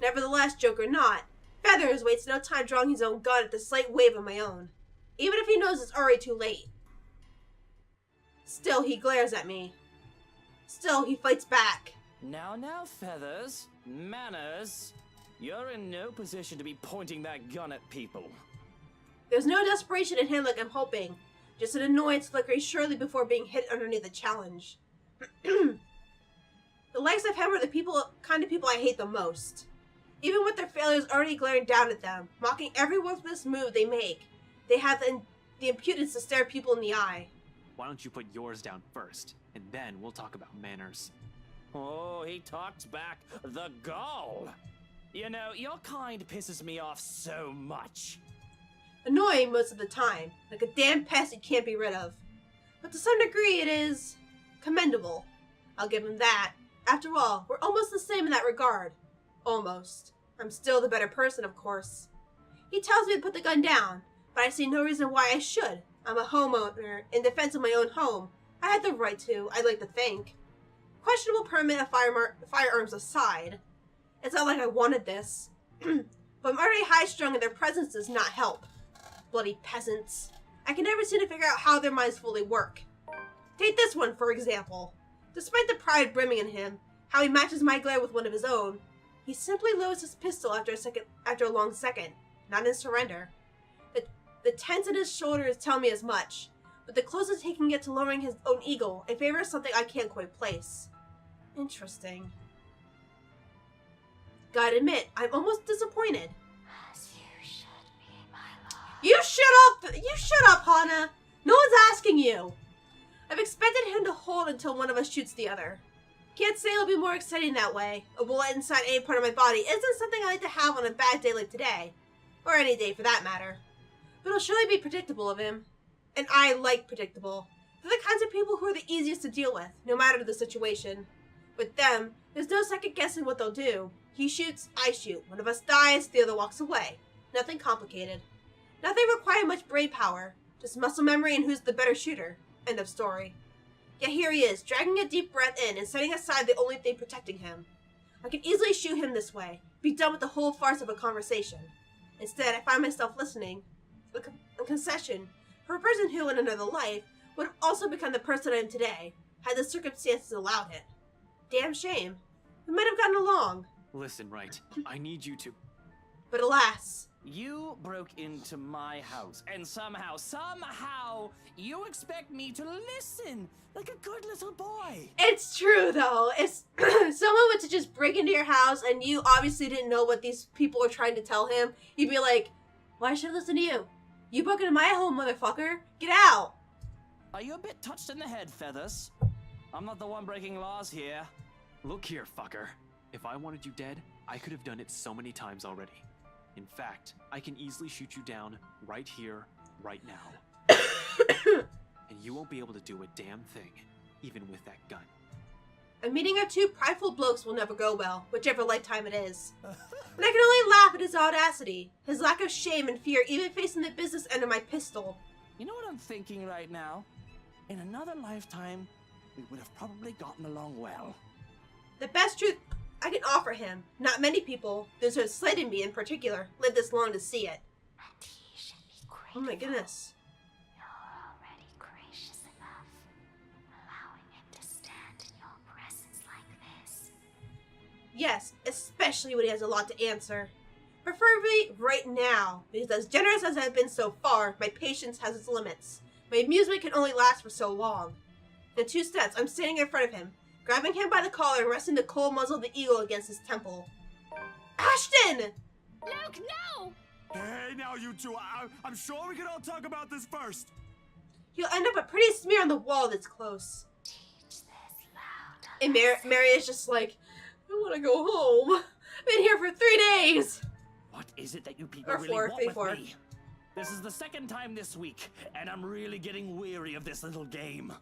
Nevertheless, joke or not, Feathers wastes no time drawing his own gun at the slight wave of my own. Even if he knows it's already too late. Still, he glares at me. Still, he fights back. Now, Feathers. Manners. You're in no position to be pointing that gun at people. There's no desperation in him like I'm hoping. Just an annoyance flickering surely before being hit underneath the challenge. The likes of him are the kind of people I hate the most. Even with their failures already glaring down at them, mocking every worthless move they make, they have the impudence to stare people in the eye. Why don't you put yours down first, and then we'll talk about manners. Oh, he talks back. The gall. You know, your kind pisses me off so much. Annoying most of the time, like a damn pest you can't be rid of. But to some degree it is commendable. I'll give him that. After all, we're almost the same in that regard. Almost. I'm still the better person, of course. He tells me to put the gun down, but I see no reason why I should. I'm a homeowner in defense of my own home. I had the right to, I'd like to think. Questionable permit of firearms aside, it's not like I wanted this. But I'm already high-strung and their presence does not help. Bloody peasants. I can never seem to figure out how their minds fully work. Take this one, for example. Despite the pride brimming in him, how he matches my glare with one of his own, he simply lowers his pistol after a long second. not in surrender. The tense in his shoulders tell me as much, but the closest he can get to lowering his own ego in favor of something I can't quite place. Interesting. Gotta admit, I'm almost disappointed. As you should be, my lord. You shut up! You shut up, Hana! No one's asking you! I've expected him to hold until one of us shoots the other. Can't say it'll be more exciting that way. A bullet inside any part of my body isn't something I like to have on a bad day like today. Or any day for that matter. But it'll surely be predictable of him. And I like predictable. They're the kinds of people who are the easiest to deal with, no matter the situation. With them, there's no second guessing what they'll do. He shoots, I shoot. One of us dies, the other walks away. Nothing complicated. Nothing requiring much brain power. Just muscle memory and who's the better shooter. End of story. Yet here he is, dragging a deep breath in and setting aside the only thing protecting him. I could easily shoot him this way, be done with the whole farce of a conversation. Instead, I find myself listening. A concession for a person who, in another life, would have also become the person I am today, had the circumstances allowed it. Damn shame. We might have gotten along. Listen, right. I need you to. But alas. You broke into my house, and somehow, you expect me to listen like a good little boy. It's true, though. If someone were to just break into your house and you obviously didn't know what these people were trying to tell him, you'd be like, why should I listen to you? You broke into my home, motherfucker. Get out. Are you a bit touched in the head, Feathers? I'm not the one breaking laws here. Look here, fucker. If I wanted you dead, I could have done it so many times already. In fact, I can easily shoot you down right here, right now. And you won't be able to do a damn thing, even with that gun. A meeting of two prideful blokes will never go well, whichever lifetime it is. And I can only laugh at his audacity, his lack of shame and fear even facing the business end of my pistol. You know what I'm thinking right now? In another lifetime, we would have probably gotten along well. The best truth I can offer him, not many people, those who have slighted me in particular, live this long to see it. And he should be grateful. Oh my goodness. You're already gracious enough, allowing him to stand in your presence like this. Yes, especially when he has a lot to answer. Preferably right now, because as generous as I've been so far, my patience has its limits. My amusement can only last for so long. In 2 steps, I'm standing in front of him, grabbing him by the collar and resting the cold muzzle of the eagle against his temple. Ashton! Luke, no! Hey, now you two, I'm sure we can all talk about this first. He'll end up a pretty smear on the wall that's close. Teach this loud. And Mary is just like, I want to go home. Been here for 3 days. What is it that you people Or really four, want three, with four. me? This is the second time this week, and I'm really getting weary of this little game.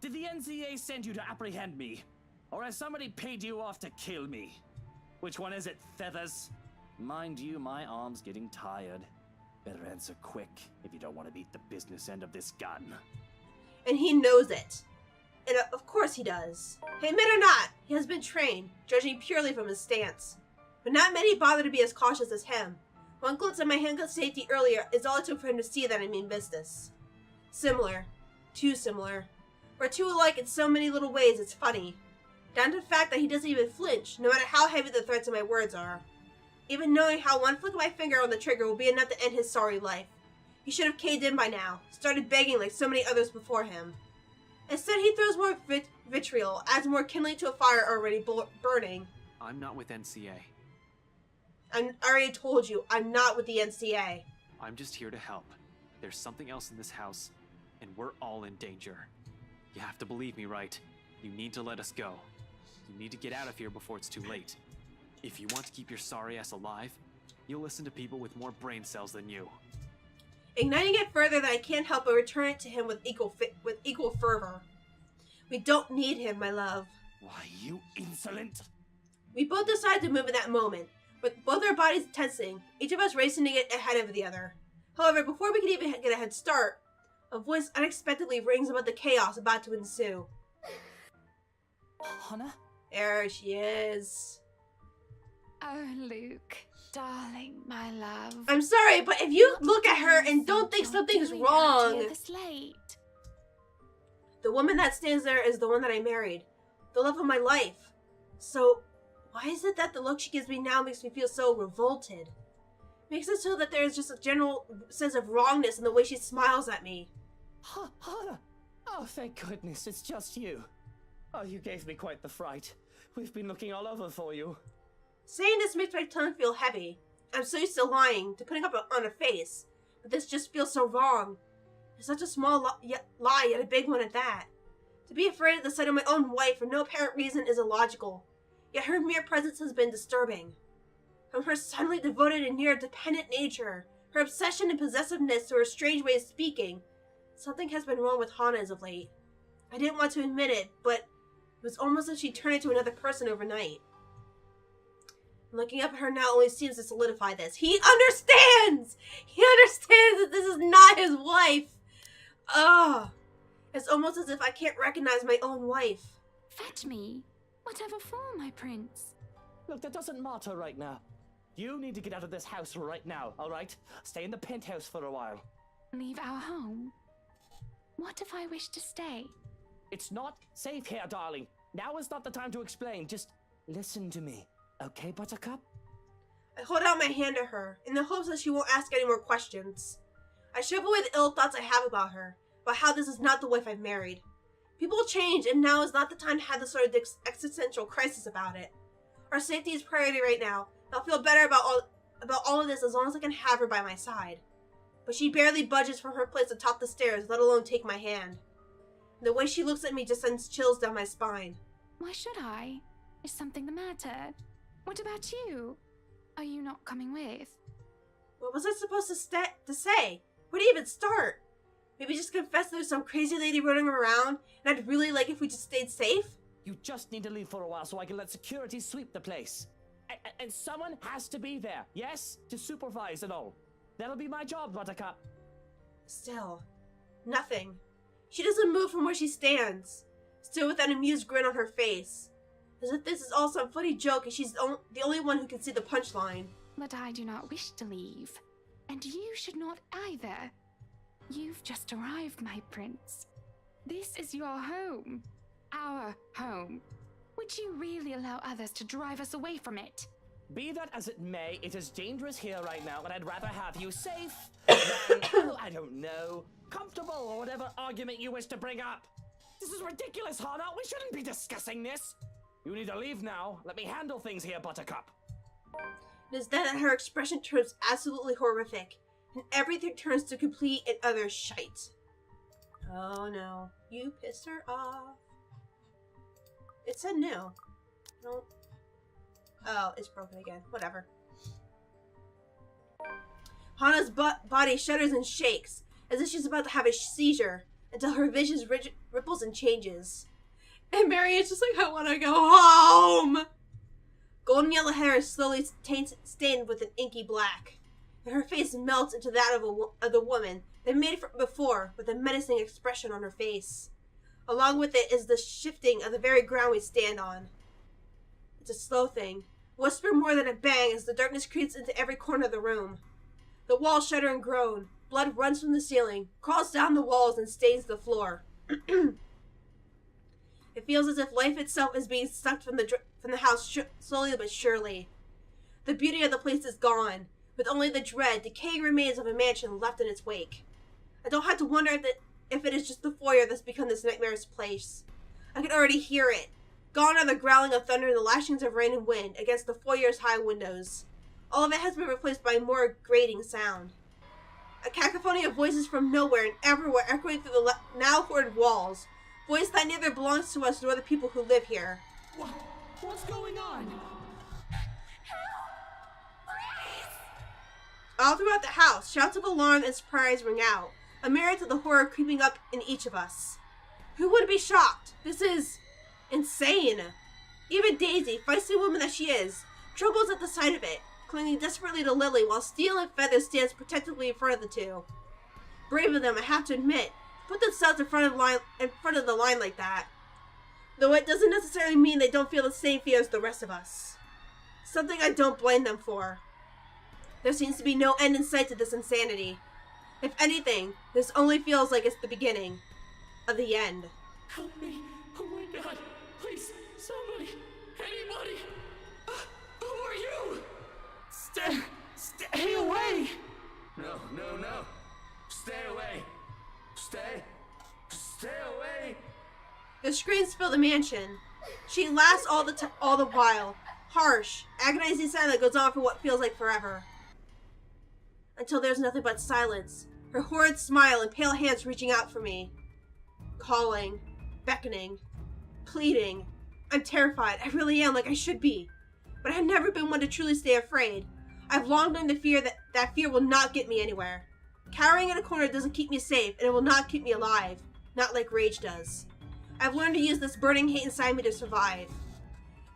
Did the NCA send you to apprehend me? Or has somebody paid you off to kill me? Which one is it, Feathers? Mind you, my arm's getting tired. Better answer quick if you don't want to beat the business end of this gun. And he knows it. And of course he does. Admit or not, he has been trained, judging purely from his stance. But not many bother to be as cautious as him. One glimpse at my handgun safety earlier is all it took for him to see that I mean business. Similar. Too similar. We're too alike in so many little ways it's funny. Down to the fact that he doesn't even flinch, no matter how heavy the threats of my words are. Even knowing how one flick of my finger on the trigger will be enough to end his sorry life. He should have caved in by now, started begging like so many others before him. Instead, he throws more vitriol, adds more kindling to a fire already burning. I'm not with NCA. I already told you, I'm not with the NCA. I'm just here to help. There's something else in this house, and we're all in danger. You have to believe me, right? You need to let us go. You need to get out of here before it's too late. If you want to keep your sorry ass alive, you'll listen to people with more brain cells than you. Igniting it further than I can't help but return it to him with equal fervor. We don't need him, my love. Why, you insolent! We both decided to move in that moment, with both our bodies tensing, each of us racing to get ahead of the other. However, before we could even get a head start, a voice unexpectedly rings about the chaos about to ensue. Hana? There she is. Oh, Luke, darling, my love. I'm sorry, but if you look at her and don't think something's Doing out here wrong, this late. the woman that stands there is the one that I married, the love of my life. So, why is it that the look she gives me now makes me feel so revolted? Makes it so that there's just a general sense of wrongness in the way she smiles at me. Hana! Oh, thank goodness, it's just you. Oh, you gave me quite the fright. We've been looking all over for you. Saying this makes my tongue feel heavy. I'm so used to lying, to putting up on a face, but this just feels so wrong. It's such a small lie, yet a big one at that. To be afraid at the sight of my own wife for no apparent reason is illogical, yet her mere presence has been disturbing. From her suddenly devoted and near dependent nature, her obsession and possessiveness to her strange way of speaking, something has been wrong with Hana as of late. I didn't want to admit it, but it was almost as if she turned into another person overnight. Looking up at her now only seems to solidify this. He understands! He understands that this is not his wife! Ugh! It's almost as if I can't recognize my own wife. Fetch me. Whatever for, my prince. Look, that doesn't matter right now. You need to get out of this house right now, alright? Stay in the penthouse for a while. Leave our home? What if I wish to stay? It's not safe here, darling. Now is not the time to explain. Just listen to me. Okay, Buttercup? I hold out my hand to her, in the hopes that she won't ask any more questions. I shove away the ill thoughts I have about her, about how this is not the wife I've married. People change, and now is not the time to have this sort of existential crisis about it. Our safety is priority right now. I'll feel better about all of this as long as I can have her by my side. But she barely budges from her place atop the stairs, let alone take my hand. The way she looks at me just sends chills down my spine. Why should I? Is something the matter? What about you? Are you not coming with? What was I supposed to say? Where do you even start? Maybe just confess there's some crazy lady running around, and I'd really like if we just stayed safe? You just need to leave for a while so I can let security sweep the place. And someone has to be there, yes? To supervise and all. That'll be my job, Buttercup. Still, nothing. She doesn't move from where she stands, still with an amused grin on her face. As if this is all some funny joke and she's the only one who can see the punchline. But I do not wish to leave. And you should not either. You've just arrived, my prince. This is your home. Our home. Would you really allow others to drive us away from it? Be that as it may, it is dangerous here right now, and I'd rather have you safe than, oh, I don't know, comfortable, or whatever argument you wish to bring up. This is ridiculous, Hana. We shouldn't be discussing this. You need to leave now. Let me handle things here, Buttercup. It is then that her expression turns absolutely horrific, and everything turns to complete and utter shite. Oh no, you pissed her off. It said no. No. Oh, it's broken again. Whatever. Hana's body shudders and shakes, as if she's about to have a seizure, until her vision ripples and changes. And Marianne's just like, I want to go home! Golden yellow hair is slowly stained with an inky black, and her face melts into that of the woman that made it before, with a menacing expression on her face. Along with it is the shifting of the very ground we stand on. It's a slow thing. Whisper more than a bang as the darkness creeps into every corner of the room. The walls shudder and groan. Blood runs from the ceiling, crawls down the walls, and stains the floor. It feels as if life itself is being sucked from the house slowly but surely. The beauty of the place is gone, with only the dread, decaying remains of a mansion left in its wake. I don't have to wonder if it is just the foyer that's become this nightmare's place. I can already hear it. Gone are the growling of thunder and the lashings of rain and wind against the foyer's high windows. All of it has been replaced by a more grating sound. A cacophony of voices from nowhere and everywhere echoing through the now hoarded walls. Voice that neither belongs to us nor the people who live here. What's going on? All throughout the house, shouts of alarm and surprise ring out, a mirror to the horror creeping up in each of us. Who would be shocked? This is insane. Even Daisy, feisty woman that she is, trembles at the sight of it, clinging desperately to Lily while Steel and Feather stands protectively in front of the two. Brave of them, I have to admit, put themselves in front of the line like that. Though it doesn't necessarily mean they don't feel the same fear as the rest of us. Something I don't blame them for. There seems to be no end in sight to this insanity. If anything, this only feels like it's the beginning of the end. Help me! Oh my god! Please, somebody! Anybody! Who are you? Stay! Stay away! No, no, no. Stay away. Stay away. The screams fill the mansion. She laughs all the while. Harsh, agonizing sound that goes on for what feels like forever. Until there's nothing but silence. Her horrid smile and pale hands reaching out for me. Calling, beckoning, pleading. I'm terrified. I really am, like I should be. But I've never been one to truly stay afraid. I've long learned to fear that fear will not get me anywhere. Cowering in a corner doesn't keep me safe, and it will not keep me alive. Not like rage does. I've learned to use this burning hate inside me to survive.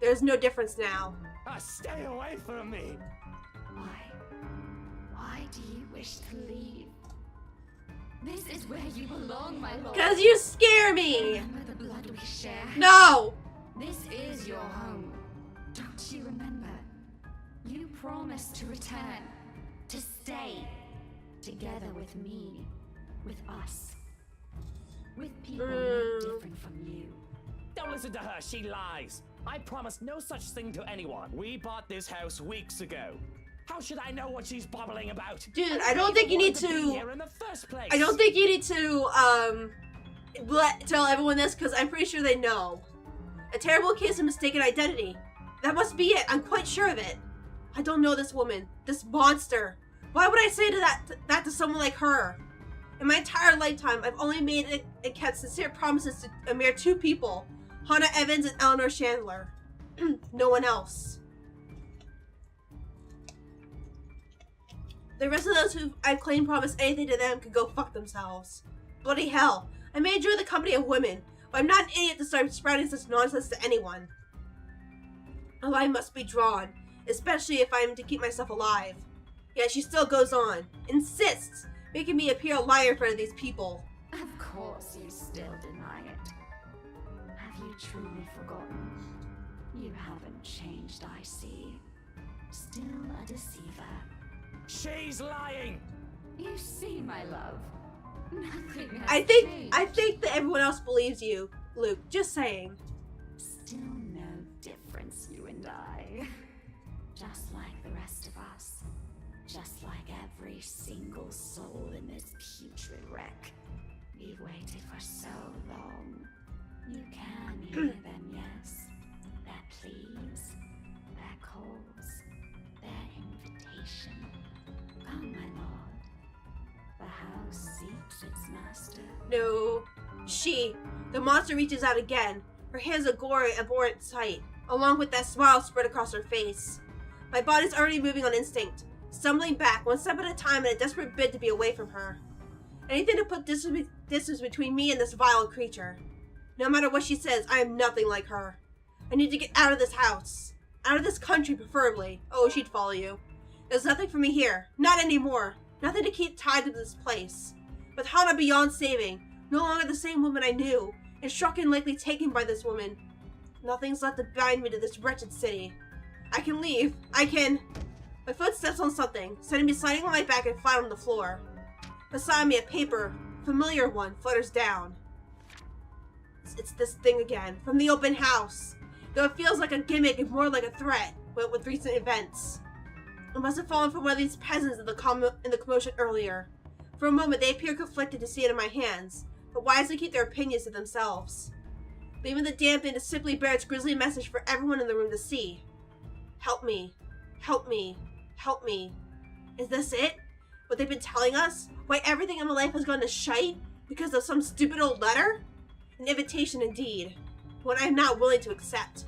There's no difference now. Stay away from me! Why do you wish to leave? This is where you belong, my lord. Because you scare me! Remember the blood we share? No! This is your home. Don't you remember? You promised to return. To stay. Together with me. With us. With people no different from you. Don't listen to her, she lies. I promised no such thing to anyone. We bought this house weeks ago. How should I know what she's babbling about? Dude, I don't think you need be to... here in the first place. I don't think you need to, tell everyone this, because I'm pretty sure they know. A terrible case of mistaken identity. That must be it. I'm quite sure of it. I don't know this woman. This monster. Why would I say that to someone like her? In my entire lifetime, I've only made and kept sincere promises to a mere two people. Hannah Evans and Eleanor Chandler. No one else. The rest of those who I've claimed promised anything to them could go fuck themselves. Bloody hell. I may enjoy the company of women, but I'm not an idiot to start sprouting such nonsense to anyone. A line must be drawn, especially if I'm to keep myself alive. Yet she still goes on, insists, making me appear a liar in front of these people. Of course you still deny it. Have you truly forgotten? You haven't changed, I see. Still a deceiver. She's lying! You see, my love. Nothing has I changed. think that everyone else believes you, Luke. Just saying. Still no difference, you and I. Just like the rest of us. Just like every single soul in this putrid wreck. We've waited for so long. You can hear them, yes. Their pleas, their calls, their invitation. Come, my lord. The house seeks its master. No. The monster reaches out again. Her hands a gory, abhorrent sight, along with that smile spread across her face. My body's already moving on instinct, stumbling back one step at a time in a desperate bid to be away from her. Anything to put distance between me and this vile creature. No matter what she says, I am nothing like her. I need to get out of this house. Out of this country, preferably. Oh, she'd follow you. There's nothing for me here. Not anymore. Nothing to keep tied to this place. With Hannah beyond saving, no longer the same woman I knew, and struck and likely taken by this woman. Nothing's left to bind me to this wretched city. I can leave. I can... My foot steps on something, sending me sliding on my back and flat on the floor. Beside me, a paper, familiar one, flutters down. It's this thing again, from the open house. Though it feels like a gimmick and more like a threat, with recent events. It must have fallen from one of these peasants in the commotion earlier. For a moment, they appear conflicted to see it in my hands, but wisely keep their opinions to themselves. Leaving the damp in to simply bear its grisly message for everyone in the room to see. Help me. Help me. Help me. Is this it? What they've been telling us? Why everything in my life has gone to shite? Because of some stupid old letter? An invitation indeed. One I am not willing to accept.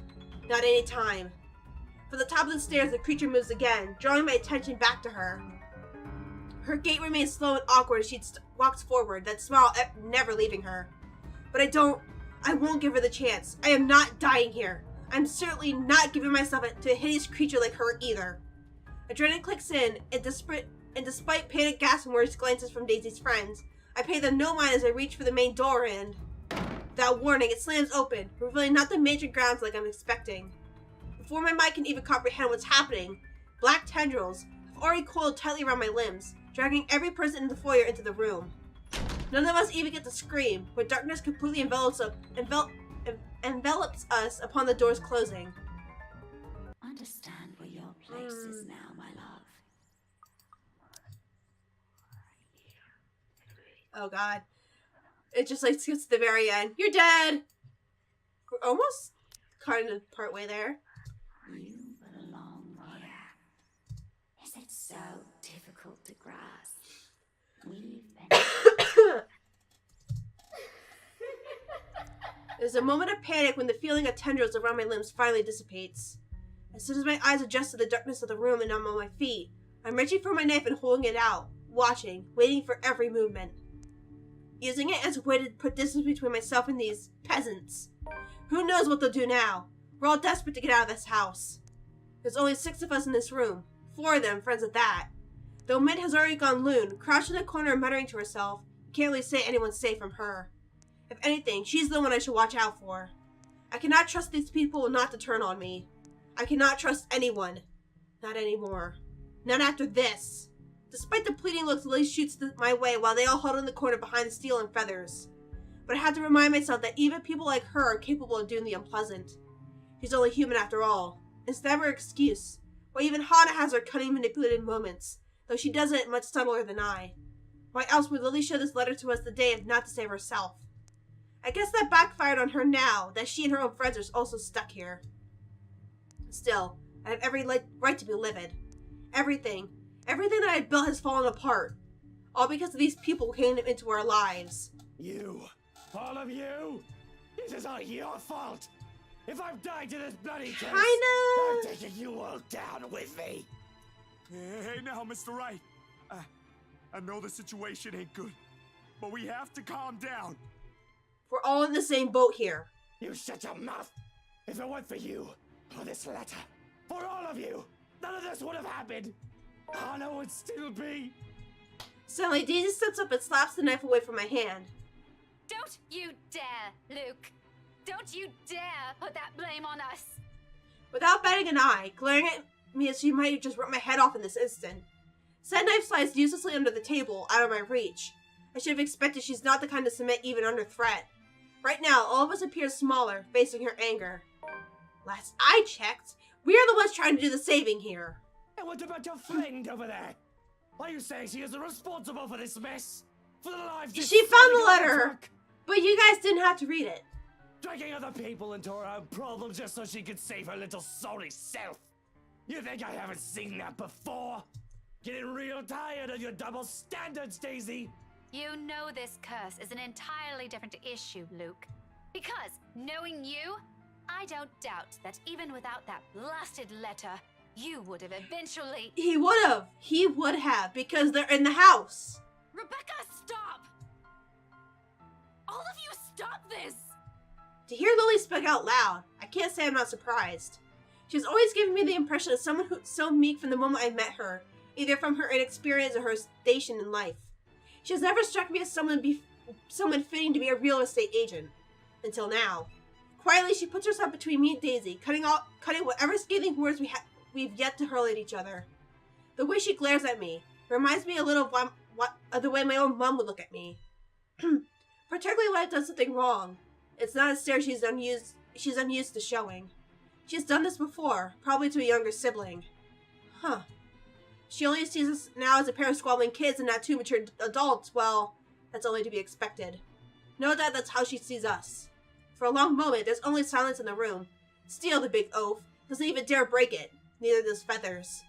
Not any time. From the top of the stairs, the creature moves again, drawing my attention back to her. Her gait remains slow and awkward as she walks forward, that smile never leaving her. But I won't give her the chance. I am not dying here. I'm certainly not giving myself to a hideous creature like her either. Adrenaline clicks in, and despite panic gasping words glances from Daisy's friends, I pay them no mind as I reach for the main door and... Without warning, it slams open, revealing not the major grounds like I'm expecting. Before my mind can even comprehend what's happening, black tendrils have already coiled tightly around my limbs, dragging every person in the foyer into the room. None of us even get to scream, where darkness completely envelops us upon the doors closing. Understand where your place is now, my love. Oh god. It just like gets to the very end. You're dead! We're almost kind of partway there. You belong here. Is it so difficult to grasp? We've been. There's a moment of panic when the feeling of tendrils around my limbs finally dissipates. As soon as my eyes adjust to the darkness of the room and I'm on my feet, I'm reaching for my knife and holding it out, watching, waiting for every movement. Using it as a way to put distance between myself and these peasants. Who knows what they'll do now? We're all desperate to get out of this house. There's only 6 of us in this room, 4 of them friends at that. Though Mint has already gone loon, crouched in a corner muttering to herself, you can't really say anyone's safe from her. If anything, she's the one I should watch out for. I cannot trust these people not to turn on me. I cannot trust anyone. Not anymore. Not after this. Despite the pleading looks Lily shoots my way while they all huddle in the corner behind the steel and feathers. But I have to remind myself that even people like her are capable of doing the unpleasant. She's only human after all. It's never an excuse. Why even Hana has her cunning manipulated moments, though she does it much subtler than I. Why else would Lily show this letter to us the day if not to save herself? I guess that backfired on her now, that she and her own friends are also stuck here. Still, I have every right to be livid. Everything that I built has fallen apart. All because of these people who came into our lives. You! All of you! This is all your fault! If I'm dying to this bloody case, I'm taking you all down with me! Hey now, Mr. Wright. I know the situation ain't good, but we have to calm down. We're all in the same boat here. You shut your mouth! If it weren't for you, or this letter, for all of you, none of this would have happened! Hana would still be... Suddenly, Daisy steps up and slaps the knife away from my hand. Don't you dare, Luke! Don't you dare put that blame on us! Without batting an eye, glaring at me as she might have just ripped my head off in this instant. Said knife slides uselessly under the table, out of my reach. I should have expected she's not the kind to submit even under threat. Right now, all of us appear smaller, facing her anger. Last I checked, we are the ones trying to do the saving here. And what about your friend over there? Are you saying she is responsible for this mess? For the lives she found the letter, but you guys didn't have to read it. Dragging other people into her own problems just so she could save her little soulish self. You think I haven't seen that before? Getting real tired of your double standards, Daisy. You know this curse is an entirely different issue, Luke. Because, knowing you, I don't doubt that even without that blasted letter, you would have eventually— He would have, because they're in the house. Rebecca, stop! All of you, stop this! To hear Lily speak out loud, I can't say I'm not surprised. She's always given me the impression of someone who's so meek from the moment I met her, either from her inexperience or her station in life. She has never struck me as someone fitting to be a real estate agent. Until now. Quietly, she puts herself between me and Daisy, cutting whatever scathing words we've yet to hurl at each other. The way she glares at me reminds me a little of the way my own mom would look at me. Particularly when I've done something wrong. It's not a stare she's unused to showing. She's done this before, probably to a younger sibling. Huh. She only sees us now as a pair of squabbling kids and not 2 mature adults. Well, that's only to be expected. No doubt that's how she sees us. For a long moment, there's only silence in the room. Steel, the big oaf, doesn't even dare break it. Neither does Feathers.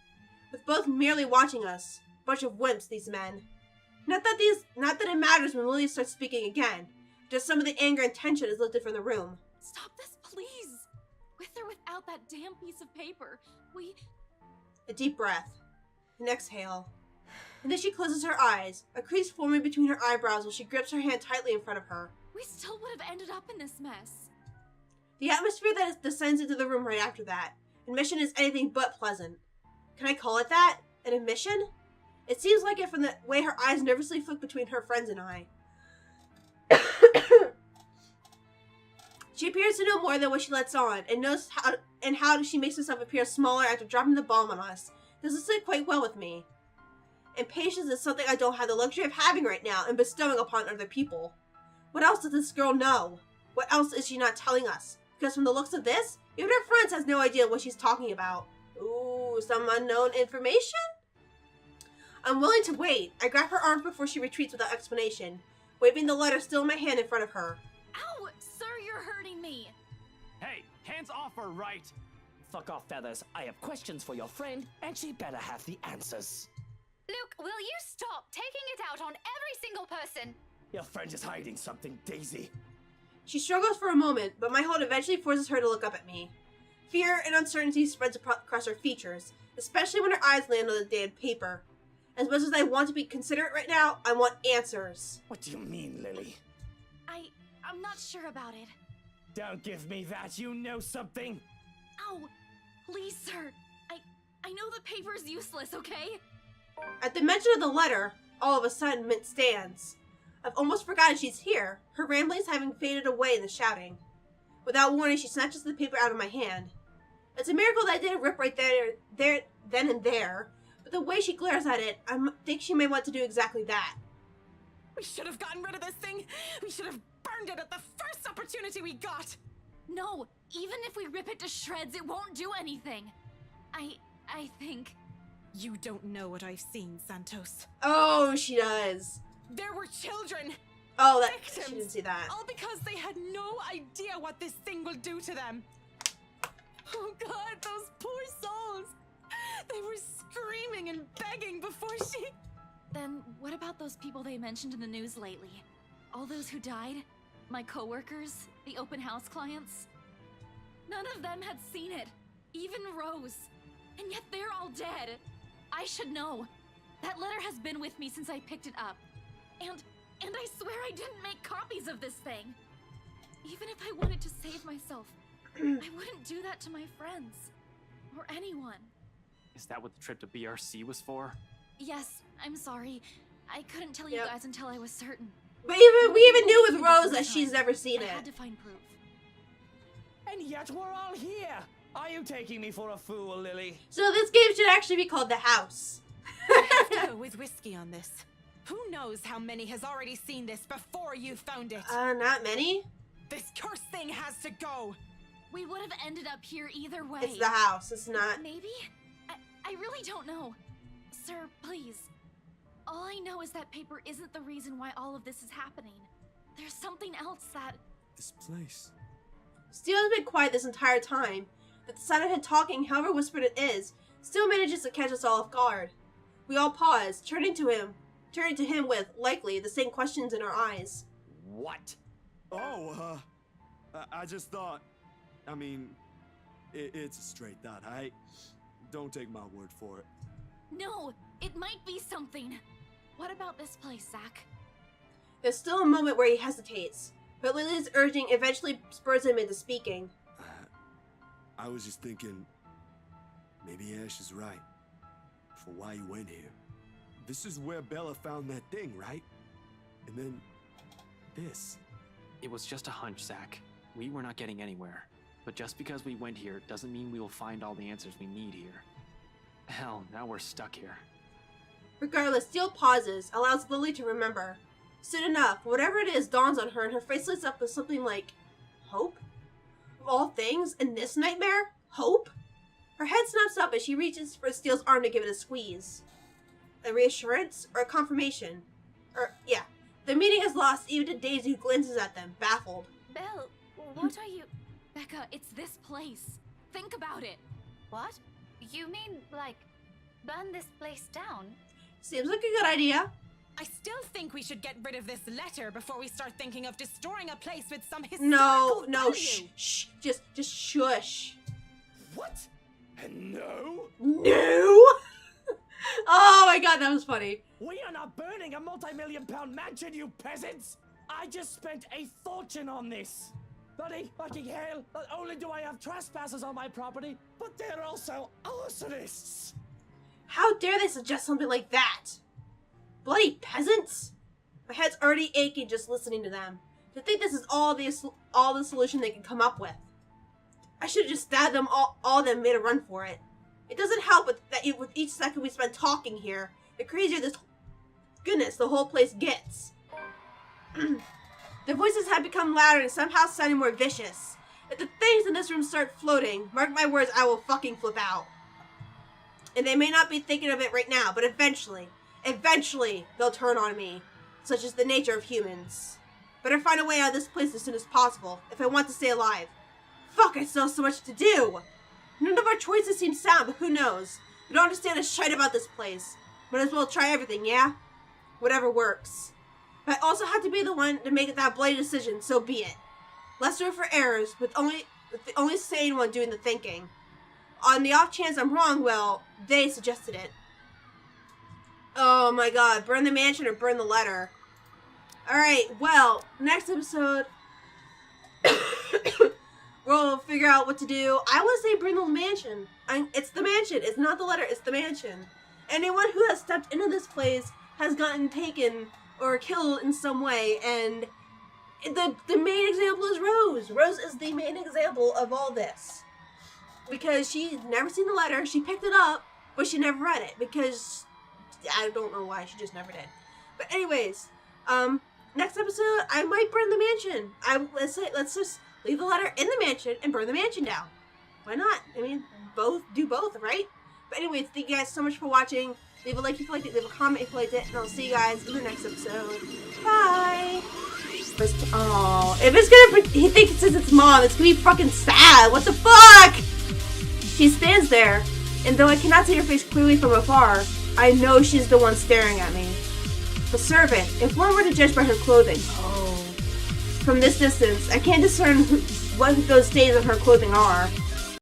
With both merely watching us. Bunch of wimps, these men. Not that it matters when Lily starts speaking again. Just some of the anger and tension is lifted from the room. Stop this, please! With or without that damn piece of paper, A deep breath. An exhale. And then she closes her eyes, a crease forming between her eyebrows while she grips her hand tightly in front of her. We still would have ended up in this mess. The atmosphere that descends into the room right after that. Admission is anything but pleasant. Can I call it that? An admission? It seems like it from the way her eyes nervously flick between her friends and I. She appears to know more than what she lets on, and knows how she makes herself appear smaller after dropping the bomb on us. Doesn't sit quite well with me. And patience is something I don't have the luxury of having right now and bestowing upon other people. What else does this girl know? What else is she not telling us? Because from the looks of this, even her friends has no idea what she's talking about. Ooh, some unknown information? I'm willing to wait. I grab her arm before she retreats without explanation. waving the letter still in my hand in front of her. Ow! Sir, you're hurting me. Hey, hands off her, right? Fuck off, Feathers. I have questions for your friend, and she better have the answers. Luke, will you stop taking it out on every single person? Your friend is hiding something, Daisy. She struggles for a moment, but my hold eventually forces her to look up at me. Fear and uncertainty spreads across her features, especially when her eyes land on the damn paper. As much as I want to be considerate right now, I want answers. What do you mean, Lily? I'm not sure about it. Don't give me that. You know something. Ow! Please, sir. I know the paper's useless, okay? At the mention of the letter, all of a sudden Mint stands. I've almost forgotten she's here, her ramblings having faded away in the shouting. Without warning, she snatches the paper out of my hand. It's a miracle that I didn't rip right then and there, but the way she glares at it, I think she may want to do exactly that. We should have gotten rid of this thing. We should have burned it at the first opportunity we got. No, even if we rip it to shreds, it won't do anything. I think... You don't know what I've seen, Santos. Oh, she does. There were children. Oh, that Victims. she didn't see that. All because they had no idea what this thing will do to them. Oh God, those poor souls. They were screaming and begging before she... Then what about those people they mentioned in the news lately? All those who died? My coworkers? The open house clients? None of them had seen it. Even Rose. And yet they're all dead. I should know. That letter has been with me since I picked it up. And I swear I didn't make copies of this thing. Even if I wanted to save myself, I wouldn't do that to my friends. Or anyone. Is that what the trip to BRC was for? Yes, I'm sorry. I couldn't tell you Yep. guys until I was certain. But we even knew with Rose that she's never seen I it. had to find proof. And yet we're all here. Are you taking me for a fool, Lily? So this game should actually be called The House. Go with whiskey on this. Who knows how many has already seen this before you found it? Not many. This cursed thing has to go. We would have ended up here either way. It's the house. It's not. Maybe? I really don't know. Sir, please. All I know is that paper isn't the reason why all of this is happening. There's something else that... This place. Steele has been quiet this entire time, but the sound of him talking, however whispered it is, still manages to catch us all off guard. We all pause, turning to him with, likely, the same questions in our eyes. What? Oh, I just thought. I mean, it's a straight thought. Don't take my word for it. No, it might be something. What about this place, Zach? There's still a moment where he hesitates, but Lily's urging eventually spurs him into speaking. I was just thinking, maybe Ash is right for why he went here. This is where Bella found that thing, right? And then this. It was just a hunch, Zach. We were not getting anywhere. But just because we went here doesn't mean we will find all the answers we need here. Hell, now we're stuck here. Regardless, Steele pauses, allows Lily to remember. Soon enough, whatever it is dawns on her and her face lights up with something like hope? Of all things, in this nightmare? Hope? Her head snaps up as she reaches for Steele's arm to give it a squeeze. A reassurance or a confirmation? Yeah. The meeting is lost even to Daisy, who glances at them, baffled. Belle, what are you... Becca, it's this place. Think about it. What? You mean, like, burn this place down? Seems like a good idea. I still think we should get rid of this letter before we start thinking of destroying a place with some No, historical no, value. shh, just shush. What? And no? No! Oh my god, that was funny. We are not burning a multi-million-pound mansion, you peasants! I just spent a fortune on this! Bloody fucking hell! Not only do I have trespassers on my property, but they're also arsonists! How dare they suggest something like that? Bloody peasants! My head's already aching just listening to them. To think this is all the solution they can come up with. I should have just stabbed them all of them and made a run for it. It doesn't help with each second we spend talking here, the crazier the whole place gets. The voices have become louder and somehow sounding more vicious. If the things in this room start floating, mark my words, I will fucking flip out. And they may not be thinking of it right now, but eventually, they'll turn on me. such as the nature of humans. Better find a way out of this place as soon as possible, if I want to stay alive. Fuck, I still have so much to do! None of our choices seem sound, but who knows? We don't understand a shite about this place. Might as well try everything, yeah? Whatever works. If I also have to be the one to make that bloody decision, so be it. Less room for errors, with the only sane one doing the thinking. On the off chance I'm wrong, well, they suggested it. Oh my god, burn the mansion or burn the letter. Alright, well, next episode, we'll figure out what to do. I would say burn the mansion. It's the mansion. It's not the letter, it's the mansion. Anyone who has stepped into this place has gotten taken or killed in some way, and the main example is Rose. Rose is the main example of all this. Because she's never seen the letter, she picked it up, but she never read it, because I don't know why, she just never did. But anyways, next episode, I might burn the mansion. Let's just leave the letter in the mansion and burn the mansion down. Why not? I mean, do both, right? But anyways, thank you guys so much for watching. Leave a like if you liked it, leave a comment if you liked it, and I'll see you guys in the next episode. Bye! Oh, if it's gonna, he thinks it says it's mom, it's gonna be fucking sad. What the fuck? She stands there, and though I cannot see her face clearly from afar, I know she's the one staring at me. The servant, if one were to judge by her clothing. Oh. From this distance, I can't discern what those stains of her clothing are.